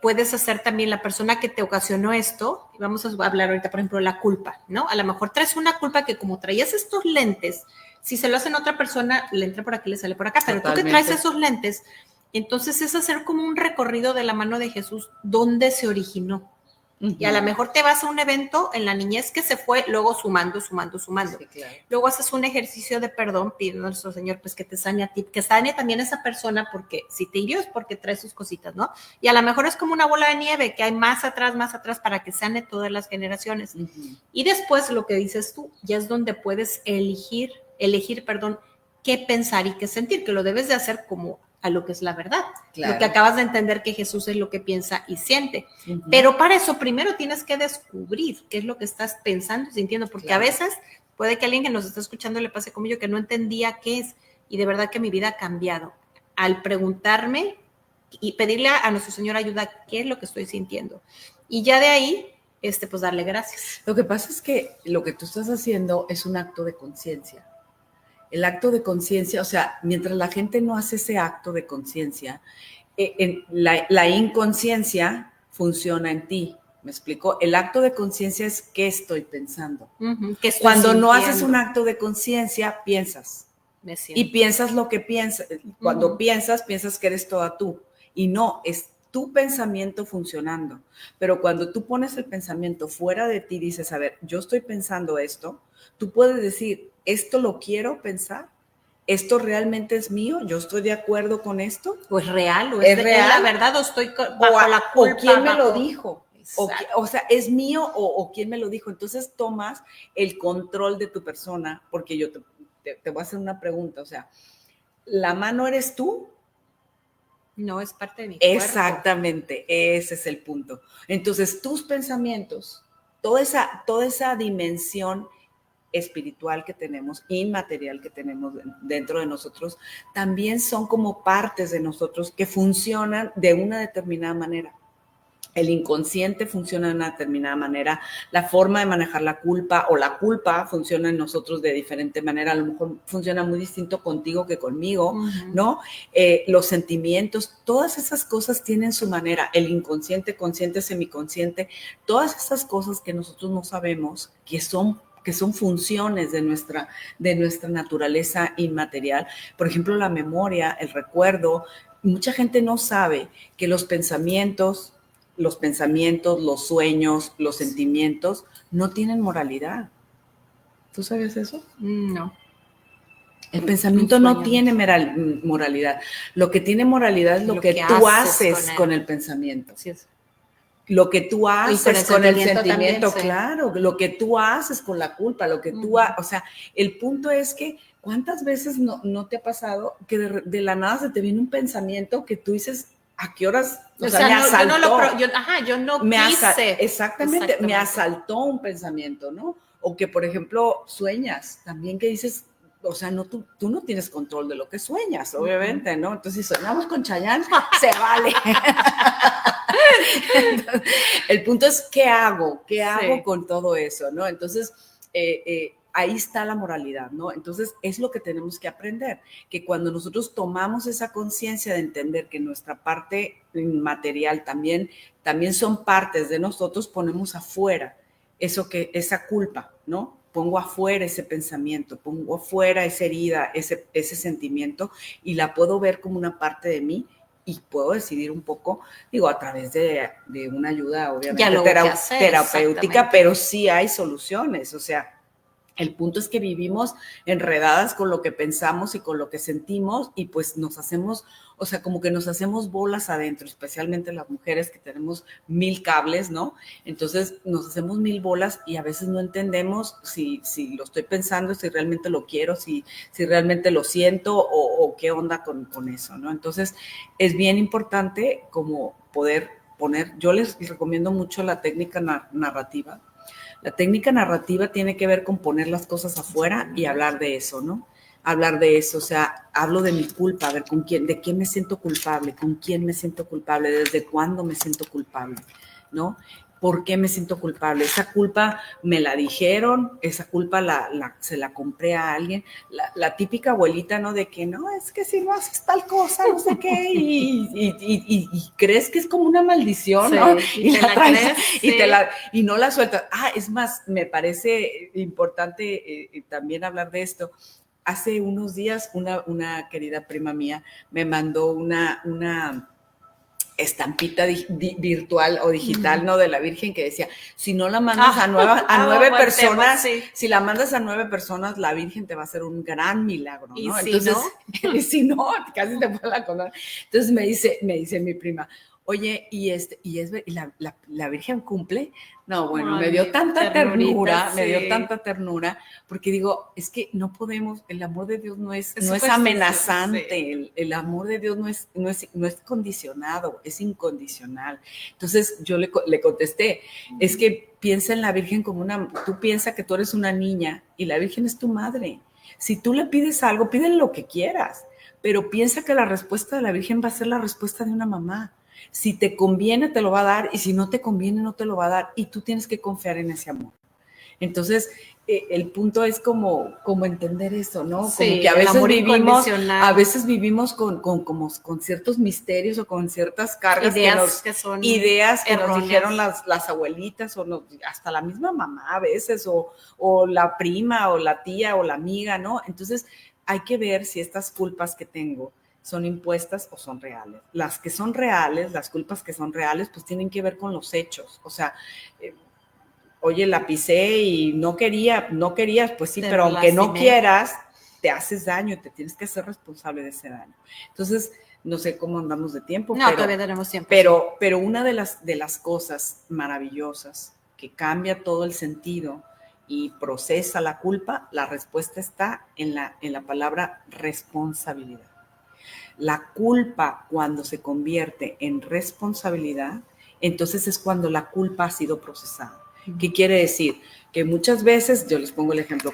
Puedes hacer también la persona que te ocasionó esto, vamos a hablar ahorita, por ejemplo, de la culpa, ¿no? A lo mejor traes una culpa que como traías estos lentes, si se lo hacen a otra persona, le entra por aquí, le sale por acá, pero totalmente. Tú que traes esos lentes, entonces es hacer como un recorrido de la mano de Jesús, ¿dónde se originó? Uh-huh. Y a lo mejor te vas a un evento en la niñez que se fue, luego sumando. Sí, claro. Luego haces un ejercicio de perdón, pidiendo a nuestro Señor pues que te sane a ti, que sane también a esa persona, porque si te hirió es porque trae sus cositas, ¿no? Y a lo mejor es como una bola de nieve que hay más atrás para que sane todas las generaciones. Uh-huh. Y después lo que dices tú, ya es donde puedes elegir, qué pensar y qué sentir, que lo debes de hacer como a lo que es la verdad, claro. Lo que acabas de entender que Jesús es lo que piensa y siente, uh-huh, pero para eso primero tienes que descubrir qué es lo que estás pensando y sintiendo, porque claro, a veces puede que alguien que nos está escuchando le pase como yo, que no entendía qué es, y de verdad que mi vida ha cambiado al preguntarme y pedirle a nuestro Señor ayuda, qué es lo que estoy sintiendo. Y ya de ahí, pues darle gracias. Lo que pasa es que lo que tú estás haciendo es un acto de conciencia. El acto de conciencia, o sea, mientras la gente no hace ese acto de conciencia, la inconsciencia funciona en ti. ¿Me explico? El acto de conciencia es qué estoy pensando. ¿Qué estoy Cuando sintiendo? no haces un acto de conciencia, piensas. Y piensas lo que piensas. Cuando piensas que eres toda tú. Y no, es tu pensamiento funcionando. Pero cuando tú pones el pensamiento fuera de ti, dices, a ver, yo estoy pensando esto, tú puedes decir, esto lo quiero pensar, esto realmente es mío, yo estoy de acuerdo con esto. ¿O es real? ¿O es real? ¿Es la verdad o estoy bajo la culpa? ¿O quién me lo dijo? O sea, ¿es mío o quién me lo dijo? Entonces tomas el control de tu persona, porque yo te voy a hacer una pregunta, o sea, ¿la mano eres tú? No, es parte de mi cuerpo. Exactamente, ese es el punto. Entonces, tus pensamientos, toda esa dimensión espiritual que tenemos, inmaterial que tenemos dentro de nosotros, también son como partes de nosotros que funcionan de una determinada manera. El inconsciente funciona de una determinada manera, la forma de manejar la culpa o la culpa funciona en nosotros de diferente manera, a lo mejor funciona muy distinto contigo que conmigo, ¿no? Los sentimientos, todas esas cosas tienen su manera, el inconsciente, consciente, semiconsciente, todas esas cosas que nosotros no sabemos, que son funciones de nuestra naturaleza inmaterial. Por ejemplo, la memoria, el recuerdo. Mucha gente no sabe que los pensamientos, los sueños, los sentimientos no tienen moralidad. ¿Tú sabes eso? No. El pensamiento no tiene moralidad. Lo que tiene moralidad es lo que tú haces con el pensamiento. Sí, es. Lo que tú haces con el sentimiento, también, claro, lo que tú haces con la culpa, lo que tú o sea, el punto es que ¿cuántas veces no te ha pasado que de la nada se te viene un pensamiento que tú dices, ¿a qué horas? O sea, me asaltó. Yo no quise. Exactamente, me asaltó un pensamiento, ¿no? O que, por ejemplo, sueñas, también que dices, o sea, tú no tienes control de lo que sueñas, obviamente, ¿no? Entonces, si soñamos con Chayanne, se vale. Entonces, el punto es, ¿qué hago? ¿Qué hago con todo eso, no? Entonces, ahí está la moralidad, ¿no? Entonces, es lo que tenemos que aprender, que cuando nosotros tomamos esa conciencia de entender que nuestra parte material también son partes de nosotros, ponemos afuera esa culpa, ¿no? Pongo afuera ese pensamiento, pongo afuera esa herida, ese sentimiento, y la puedo ver como una parte de mí, y puedo decidir un poco, digo, a través de una ayuda, obviamente, terapéutica, pero sí hay soluciones, o sea, el punto es que vivimos enredadas con lo que pensamos y con lo que sentimos, y pues nos hacemos, o sea, como que nos hacemos bolas adentro, especialmente las mujeres que tenemos 1000 cables, ¿no? Entonces nos hacemos 1000 bolas y a veces no entendemos si lo estoy pensando, si realmente lo quiero, si realmente lo siento o qué onda con eso, ¿no? Entonces es bien importante como poder poner, yo les recomiendo mucho la técnica narrativa. La técnica narrativa tiene que ver con poner las cosas afuera y hablar de eso, ¿no? Hablar de eso, o sea, hablo de mi culpa, a ver, de quién me siento culpable, con quién me siento culpable, desde cuándo me siento culpable, ¿no? ¿Por qué me siento culpable? Esa culpa me la dijeron, esa culpa se la compré a alguien. La típica abuelita, ¿no? De que no, es que si no haces tal cosa, no sé qué, y crees que es como una maldición, ¿no? Y te la crees, y no la sueltas. Es más, me parece importante también hablar de esto. Hace unos días una querida prima mía me mandó una estampita virtual o digital, ¿no? De la Virgen, que decía, si no la mandas a 9 personas, si la mandas a 9 personas, la Virgen te va a hacer un gran milagro, ¿no? ¿Y entonces, si no, casi te fue la cosa. Entonces me dice mi prima, oye, ¿y la Virgen cumple? No, bueno, me dio tanta ternura, porque digo, es que no podemos, el amor de Dios no es amenazante, el amor de Dios no es condicionado, es incondicional. Entonces yo le contesté, es que piensa en la Virgen como tú piensas que tú eres una niña y la Virgen es tu madre. Si tú le pides algo, pídele lo que quieras. pero piensa que la respuesta de la Virgen va a ser la respuesta de una mamá. Si te conviene, te lo va a dar, y si no te conviene, no te lo va a dar, y tú tienes que confiar en ese amor. Entonces, el punto es como entender eso, ¿no? Sí, como que a veces vivimos con ciertos misterios o con ciertas cargas ideas que nos dijeron las abuelitas o hasta la misma mamá a veces, o la prima o la tía o la amiga, ¿no? Entonces, hay que ver si estas culpas que tengo son impuestas o son reales. Las que son reales, las culpas que son reales, pues tienen que ver con los hechos. O sea, oye, la pisé y no querías, pues sí, pero aunque no quieras, te haces daño y te tienes que ser responsable de ese daño. Entonces, no sé cómo andamos de tiempo. No, todavía tenemos tiempo. Pero una de las cosas maravillosas que cambia todo el sentido y procesa la culpa, la respuesta está en la palabra responsabilidad. La culpa, cuando se convierte en responsabilidad, entonces es cuando la culpa ha sido procesada. ¿Qué quiere decir? Que muchas veces, yo les pongo el ejemplo,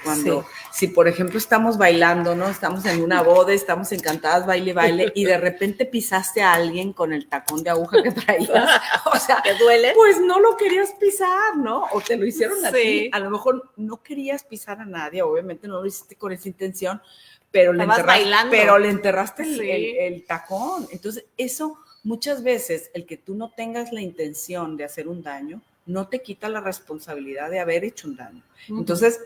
si por ejemplo estamos bailando, ¿no? Estamos en una boda, estamos encantadas, baile, y de repente pisaste a alguien con el tacón de aguja que traías, o sea, ¿te duele? Pues no lo querías pisar, ¿no? O te lo hicieron a ti, a lo mejor no querías pisar a nadie, obviamente no lo hiciste con esa intención, pero le enterraste el tacón. Entonces, eso muchas veces, el que tú no tengas la intención de hacer un daño, no te quita la responsabilidad de haber hecho un daño. Entonces,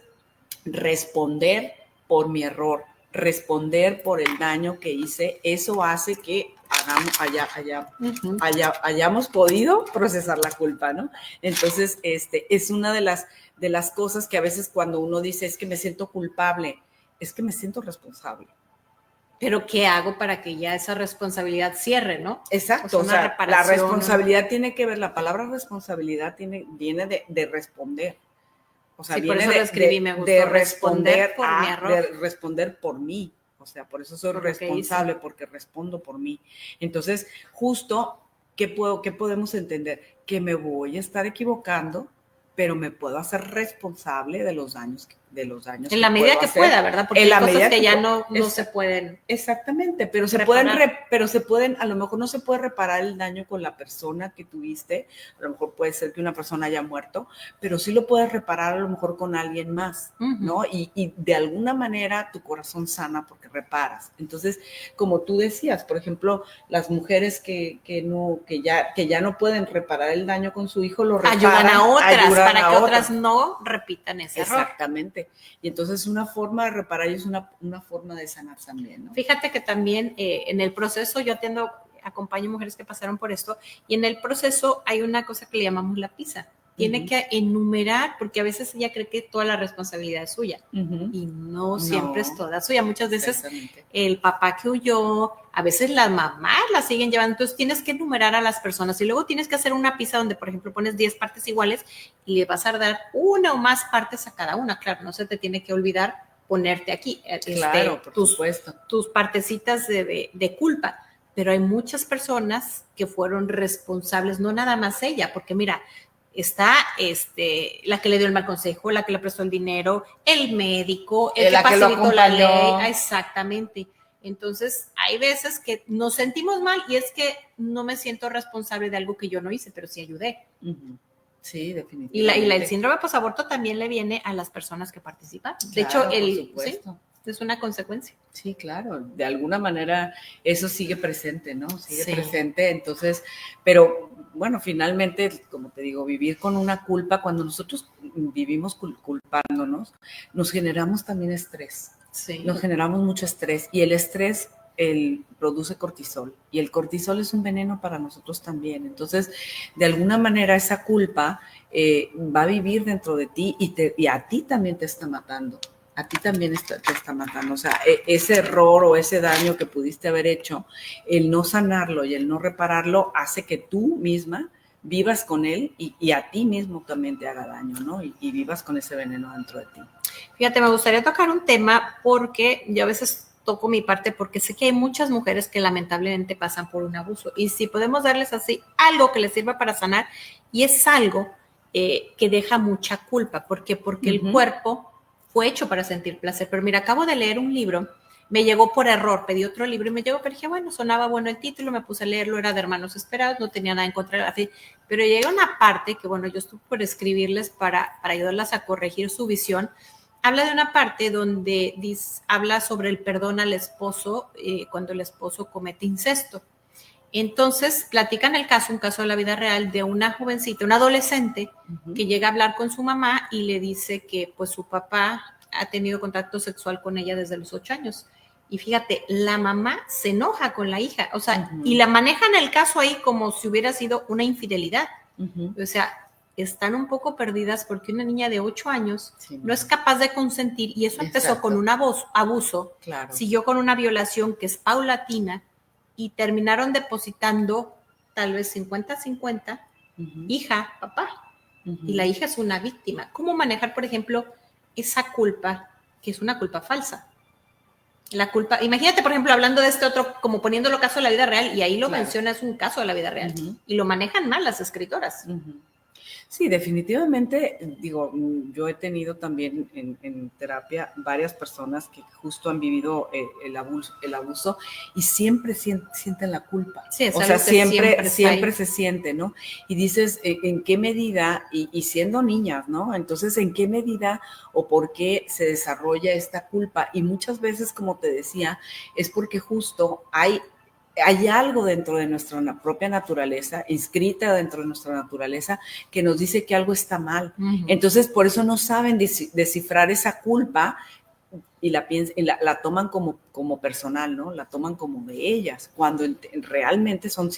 responder por mi error, responder por el daño que hice, eso hace que hayamos podido procesar la culpa, ¿no? Entonces, es una de las cosas que a veces cuando uno dice, es que me siento culpable, es que me siento responsable. Pero ¿qué hago para que ya esa responsabilidad cierre, no? Exacto, o sea, la responsabilidad tiene que ver, la palabra responsabilidad viene de responder. O sea, viene por eso lo escribí, me gustó, de responder por mi error. De responder por mí. O sea, por eso soy responsable, porque respondo por mí. Entonces, justo, ¿qué podemos entender? Que me voy a estar equivocando, pero me puedo hacer responsable de los daños en la medida que pueda, ¿verdad? Porque hay cosas que ya no se pueden. Exactamente, pero se pueden, a lo mejor no se puede reparar el daño con la persona que tuviste, a lo mejor puede ser que una persona haya muerto, pero sí lo puedes reparar a lo mejor con alguien más, ¿no? Y de alguna manera tu corazón sana porque reparas. Entonces, como tú decías, por ejemplo, las mujeres que ya no pueden reparar el daño con su hijo, lo reparan, ayudan a otras para que otras no repitan ese error. Exactamente. Y entonces una forma de reparar y es una forma de sanar también, ¿no? Fíjate que también en el proceso yo acompaño mujeres que pasaron por esto y en el proceso hay una cosa que le llamamos la pizza. Tiene que enumerar, porque a veces ella cree que toda la responsabilidad es suya y no siempre es toda suya. Muchas veces el papá que huyó, a veces las mamás la siguen llevando. Entonces tienes que enumerar a las personas y luego tienes que hacer una pizza donde, por ejemplo, pones 10 partes iguales y le vas a dar una o más partes a cada una. Claro, no se te tiene que olvidar ponerte aquí claro, por supuesto, tus partecitas de culpa. Pero hay muchas personas que fueron responsables, no nada más ella, porque mira, está la que le dio el mal consejo, la que le prestó el dinero, el médico, el que facilitó la ley. Exactamente. Entonces, hay veces que nos sentimos mal y es que no me siento responsable de algo que yo no hice, pero sí ayudé. Sí, definitivamente. Y el síndrome posaborto también le viene a las personas que participan. De hecho, es una consecuencia. Sí, claro. De alguna manera eso sigue presente, ¿no? Sigue presente. Entonces, pero bueno, finalmente, como te digo, vivir con una culpa, cuando nosotros vivimos culpándonos, nos generamos también estrés. Sí. Nos generamos mucho estrés y el estrés produce cortisol y el cortisol es un veneno para nosotros también. Entonces, de alguna manera esa culpa va a vivir dentro de ti y a ti también te está matando. A ti también te está matando. O sea, ese error o ese daño que pudiste haber hecho, el no sanarlo y el no repararlo hace que tú misma vivas con él y a ti mismo también te haga daño, ¿no? Y vivas con ese veneno dentro de ti. Fíjate, me gustaría tocar un tema porque yo a veces toco mi parte porque sé que hay muchas mujeres que lamentablemente pasan por un abuso y si podemos darles así algo que les sirva para sanar y es algo que deja mucha culpa. ¿Por qué? Porque el cuerpo fue hecho para sentir placer. Pero mira, acabo de leer un libro Me llegó por error, pedí otro libro y me llegó, pero dije, bueno, sonaba bueno el título, me puse a leerlo, era de Hermanos Esperados, no tenía nada en contra de la fe, pero llega una parte que, bueno, yo estuve por escribirles para ayudarlas a corregir su visión. Habla de una parte donde habla sobre el perdón al esposo cuando el esposo comete incesto. Entonces, platican un caso de la vida real de una jovencita, una adolescente, que llega a hablar con su mamá y le dice que pues su papá ha tenido contacto sexual con ella desde los 8 años. Y fíjate, la mamá se enoja con la hija, o sea, y la manejan el caso ahí como si hubiera sido una infidelidad. O sea, están un poco perdidas porque una niña de 8 años no es capaz de consentir, y eso empezó con un abuso, siguió con una violación que es paulatina, y terminaron depositando tal vez 50-50, hija, papá, y la hija es una víctima. ¿Cómo manejar, por ejemplo, esa culpa, que es una culpa falsa? La culpa, imagínate, por ejemplo, hablando de este otro, como poniéndolo caso de la vida real, y ahí lo menciona, es un caso de la vida real, y lo manejan mal las escritoras. Sí, definitivamente, digo, yo he tenido también en terapia varias personas que justo han vivido el abuso y siempre sienten la culpa. Sí, o sea, siempre se siente, ¿no? Y dices, ¿en qué medida, y siendo niñas, ¿no? Entonces, ¿en qué medida o por qué se desarrolla esta culpa? Y muchas veces, como te decía, es porque justo hay algo dentro de nuestra propia naturaleza, inscrita dentro de nuestra naturaleza, que nos dice que algo está mal. Entonces, por eso no saben descifrar esa culpa y la toman como personal, ¿no? La toman como de ellas, cuando realmente son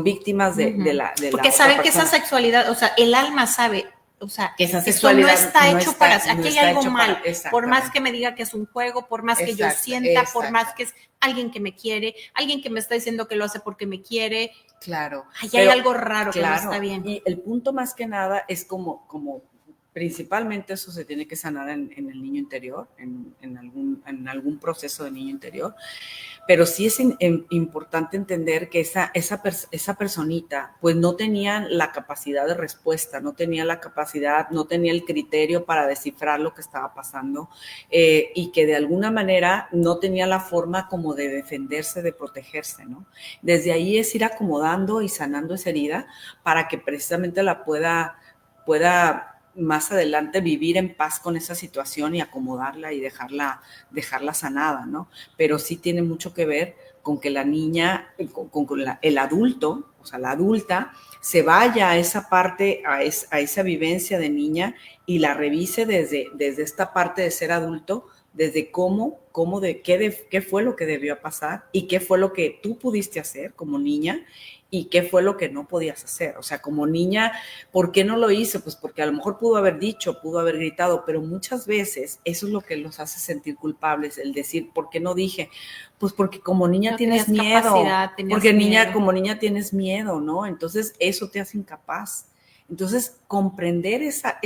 víctimas de la porque saben que esa sexualidad, o sea, el alma sabe, o sea, que esa sexualidad esto no está hecho para, aquí hay algo mal, por más que me diga que es un juego, por más que yo sienta, por más que es alguien que me quiere, alguien que me está diciendo que lo hace porque me quiere. Claro. Ahí hay algo raro que no está bien. Y el punto más que nada es como principalmente eso se tiene que sanar en el niño interior, en algún proceso de niño interior. Pero sí es importante entender que esa personita pues no tenía la capacidad de respuesta, no tenía la capacidad, no tenía el criterio para descifrar lo que estaba pasando, y que de alguna manera no tenía la forma como de defenderse, de protegerse, ¿no? Desde ahí es ir acomodando y sanando esa herida para que precisamente la pueda más adelante vivir en paz con esa situación y acomodarla y dejarla sanada, ¿no? Pero sí tiene mucho que ver con que la niña, el adulto, o sea, la adulta, se vaya a esa parte, a esa vivencia de niña y la revise desde esta parte de ser adulto, desde qué fue lo que debió pasar y qué fue lo que tú pudiste hacer como niña y qué fue lo que no podías hacer. O sea, como niña, ¿por qué no lo hice? Pues porque a lo mejor pudo haber dicho, pudo haber gritado, pero muchas veces eso es lo que los hace sentir culpables, el decir, ¿por qué no dije? Pues porque como niña no tienes miedo, como niña tienes miedo, ¿no? Entonces eso te hace incapaz. Entonces, comprender esa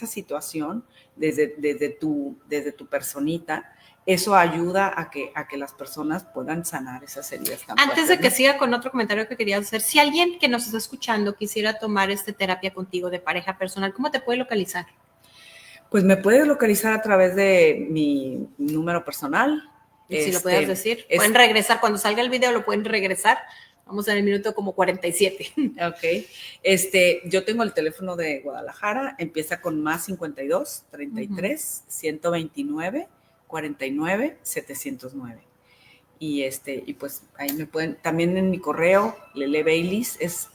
situación desde tu personita, eso ayuda a que las personas puedan sanar esas heridas tan fuertes. Antes de que siga con otro comentario que quería hacer, si alguien que nos está escuchando quisiera tomar terapia contigo de pareja personal, ¿cómo te puede localizar? Pues me puedes localizar a través de mi número personal. Si lo puedes decir. Pueden regresar, cuando salga el video lo pueden regresar. Vamos en el minuto como 47. Ok. Yo tengo el teléfono de Guadalajara, empieza con +52 33 129 49 709. Y pues ahí me pueden, también en mi correo, Lele Baylis, es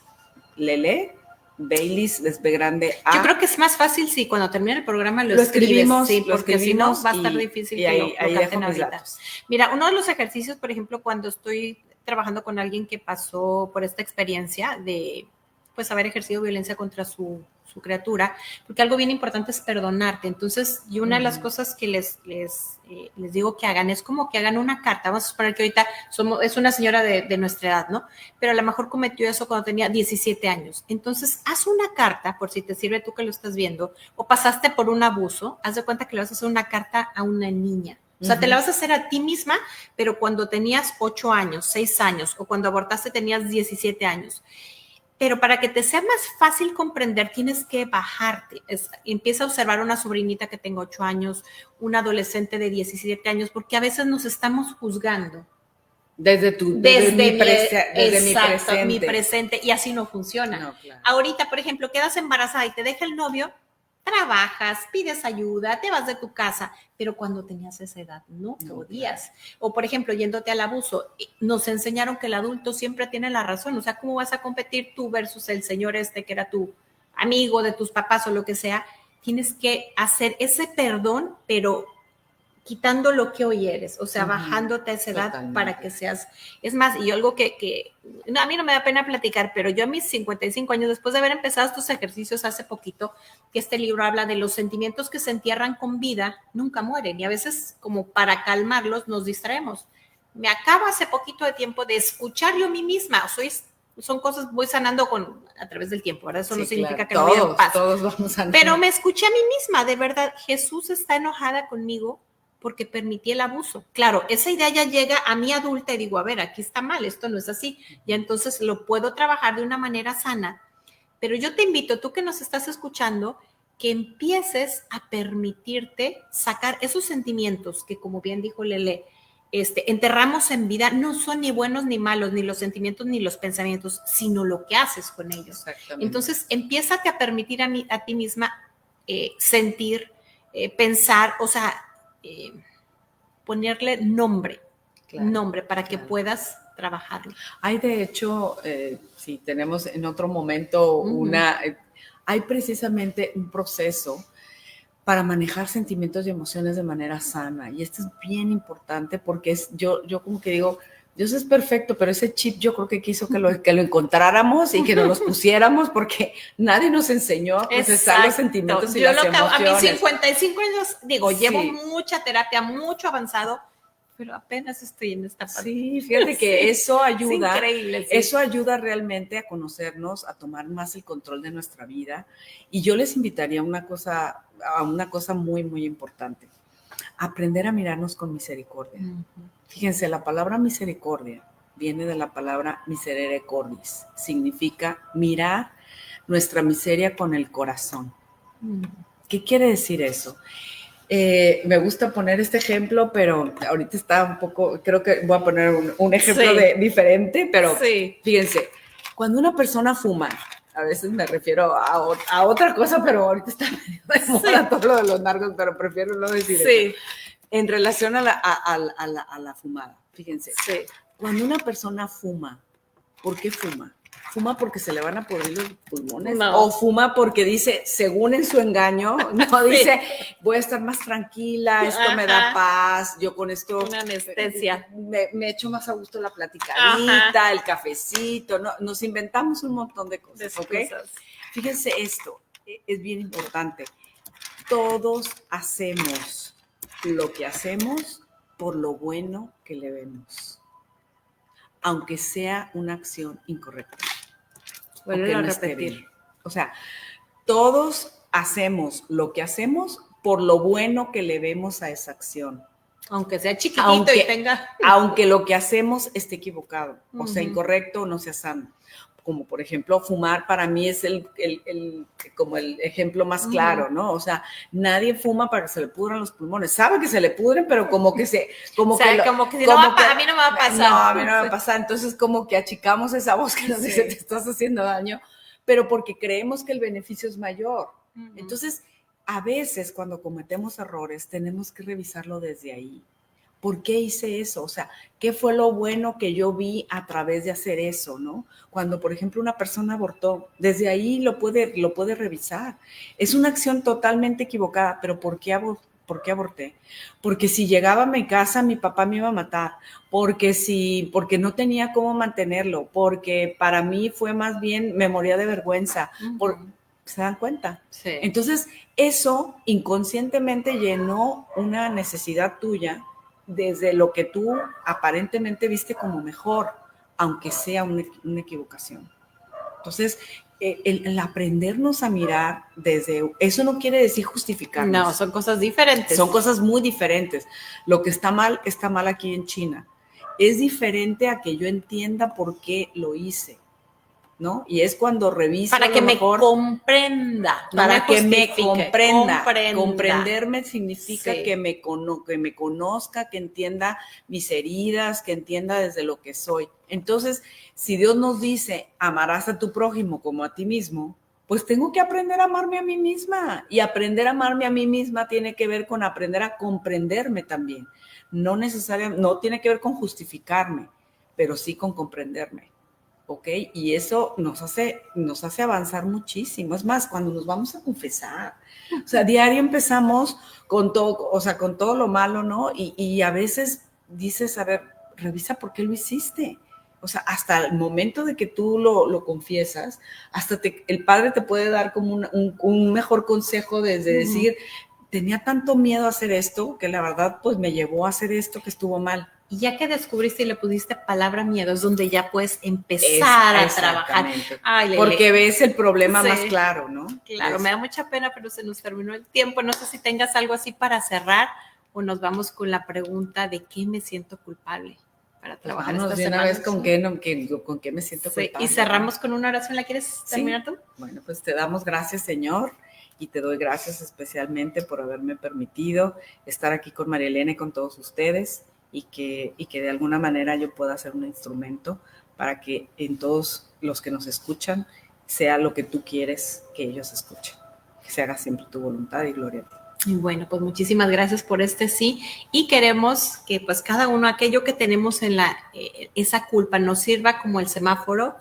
Lele Baylis, es B grande A. Yo creo que es más fácil si cuando termine el programa lo escribimos, sí, porque si no va a estar difícil que lo capten ahorita. Mira, uno de los ejercicios, por ejemplo, cuando estoy trabajando con alguien que pasó por esta experiencia de pues haber ejercido violencia contra su criatura, porque algo bien importante es perdonarte. Entonces, y una de las cosas que les digo que hagan es como que hagan una carta. Vamos a suponer que ahorita es una señora de nuestra edad, ¿no? Pero a lo mejor cometió eso cuando tenía 17 años. Entonces, haz una carta, por si te sirve tú que lo estás viendo, o pasaste por un abuso, haz de cuenta que le vas a hacer una carta a una niña. O sea, te la vas a hacer a ti misma, pero cuando tenías 8 años, 6 años, o cuando abortaste tenías 17 años. Pero para que te sea más fácil comprender, tienes que bajarte. Empieza a observar una sobrinita que tenga 8 años, un adolescente de 17 años, porque a veces nos estamos juzgando. Desde mi presente, y así no funciona. No, claro. Ahorita, por ejemplo, quedas embarazada y te deja el novio, trabajas, pides ayuda, te vas de tu casa, pero cuando tenías esa edad no podías. Claro. O, por ejemplo, yéndote al abuso, nos enseñaron que el adulto siempre tiene la razón. O sea, ¿cómo vas a competir tú versus el señor que era tu amigo de tus papás o lo que sea? Tienes que hacer ese perdón, pero quitando lo que hoy eres, o sea, bajándote a esa edad. Totalmente. Para que seas, es más, y algo que a mí no me da pena platicar, pero yo a mis 55 años, después de haber empezado estos ejercicios hace poquito, que este libro habla de los sentimientos que se entierran con vida, nunca mueren, y a veces como para calmarlos nos distraemos. Me acabo hace poquito de tiempo de escuchar yo a mí misma, son cosas, voy sanando a través del tiempo, ¿verdad? Eso sí, no significa que no me den paz. Todos vamos sanando. Pero me escuché a mí misma, de verdad, Jesús está enojada conmigo porque permití el abuso. Claro, esa idea ya llega a mi adulta y digo, a ver, aquí está mal, esto no es así. Y entonces lo puedo trabajar de una manera sana. Pero yo te invito, tú que nos estás escuchando, que empieces a permitirte sacar esos sentimientos que, como bien dijo Lele, enterramos en vida, no son ni buenos ni malos, ni los sentimientos ni los pensamientos, sino lo que haces con ellos. Entonces, empiézate a permitir a ti misma sentir, pensar, o sea, ponerle nombre para que puedas trabajarlo. Hay de hecho, si tenemos en otro momento hay precisamente un proceso para manejar sentimientos y emociones de manera sana, y esto es bien importante porque yo como que digo, Dios es perfecto, pero ese chip yo creo que quiso que lo encontráramos y que nos los pusiéramos, porque nadie nos enseñó a procesar los sentimientos y las emociones. A mis 55 años, llevo mucha terapia, mucho avanzado, pero apenas estoy en esta parte. Sí, fíjate que eso ayuda. Es increíble. Sí. Eso ayuda realmente a conocernos, a tomar más el control de nuestra vida. Y yo les invitaría a una cosa muy, muy importante. Aprender a mirarnos con misericordia. Fíjense, la palabra misericordia viene de la palabra miserere cordis. Significa mirar nuestra miseria con el corazón. ¿Qué quiere decir eso? Me gusta poner este ejemplo, pero ahorita está un poco, creo que voy a poner un ejemplo diferente, pero fíjense, cuando una persona fuma, a veces me refiero a otra cosa, pero ahorita está medio de moda todo lo de los narcos, pero prefiero no decir eso. En relación a la fumada, fíjense, cuando una persona fuma, ¿por qué fuma? ¿Fuma porque se le van a podrir los pulmones? No. ¿O fuma porque dice, según en su engaño, no dice, voy a estar más tranquila, esto me da paz, yo con esto... Una anestesia. Me echo más a gusto la platicadita, el cafecito, ¿no? Nos inventamos un montón de cosas, ¿ok? Fíjense esto, es bien importante. Todos hacemos lo que hacemos por lo bueno que le vemos, aunque sea una acción incorrecta. Vuelvo a repetir. O sea, todos hacemos lo que hacemos por lo bueno que le vemos a esa acción. Aunque sea chiquitito y tenga... Aunque lo que hacemos esté equivocado, o sea, incorrecto o no sea sano. Como por ejemplo, fumar para mí es como el ejemplo más claro, ¿no? O sea, nadie fuma para que se le pudran los pulmones. Sabe que se le pudren, pero como que a mí no me va a pasar. No, a mí no me va a pasar. Entonces, como que achicamos esa voz que nos dice, te estás haciendo daño, pero porque creemos que el beneficio es mayor. Entonces, a veces cuando cometemos errores, tenemos que revisarlo desde ahí. ¿Por qué hice eso? O sea, ¿qué fue lo bueno que yo vi a través de hacer eso, no? Cuando, por ejemplo, una persona abortó, desde ahí lo puede revisar. Es una acción totalmente equivocada, pero ¿por qué aborté? Porque si llegaba a mi casa, mi papá me iba a matar. Porque no tenía cómo mantenerlo. Porque para mí fue más bien, me moría de vergüenza. ¿Se dan cuenta? Sí. Entonces, eso inconscientemente llenó una necesidad tuya desde lo que tú aparentemente viste como mejor, aunque sea una equivocación. Entonces, el aprendernos a mirar desde... Eso no quiere decir justificarnos. No, son cosas diferentes. Son cosas muy diferentes. Lo que está mal aquí en China. Es diferente a que yo entienda por qué lo hice. ¿no? Y es cuando reviso para que me comprenda, para que me comprenda. Comprenderme significa que me conozca, que entienda mis heridas, que entienda desde lo que soy. Entonces, si Dios nos dice, amarás a tu prójimo como a ti mismo, pues tengo que aprender a amarme a mí misma. Y aprender a amarme a mí misma tiene que ver con aprender a comprenderme también. No necesariamente, no tiene que ver con justificarme, pero sí con comprenderme. ¿Ok? Y eso nos hace avanzar muchísimo. Es más, cuando nos vamos a confesar, o sea, diario empezamos con todo, o sea, con todo lo malo, ¿no? Y a veces dices, a ver, revisa por qué lo hiciste. O sea, hasta el momento de que tú lo confiesas, hasta el Padre te puede dar como un mejor consejo desde decir, tenía tanto miedo a hacer esto, que la verdad, pues me llevó a hacer esto que estuvo mal. Y ya que descubriste y le pusiste palabra miedo, es donde ya puedes empezar a trabajar. Ay, porque ves el problema más claro, ¿no? Claro, me da mucha pena, pero se nos terminó el tiempo. No sé si tengas algo así para cerrar o nos vamos con la pregunta de qué me siento culpable para trabajar esta semana. Una vez con qué me siento culpable. Y cerramos con una oración. ¿La quieres terminar tú? Bueno, pues te damos gracias, Señor. Y te doy gracias especialmente por haberme permitido estar aquí con María Elena y con todos ustedes. Y que de alguna manera yo pueda ser un instrumento para que en todos los que nos escuchan sea lo que tú quieres que ellos escuchen, que se haga siempre tu voluntad y gloria a ti. Y bueno, pues muchísimas gracias por sí, y queremos que pues cada uno, aquello que tenemos en esa culpa nos sirva como el semáforo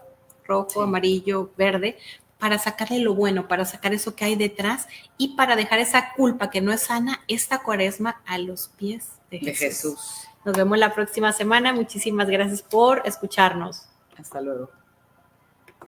rojo, amarillo, verde, para sacarle lo bueno, para sacar eso que hay detrás y para dejar esa culpa que no es sana, esta cuaresma a los pies de Jesús. Nos vemos la próxima semana. Muchísimas gracias por escucharnos. Hasta luego.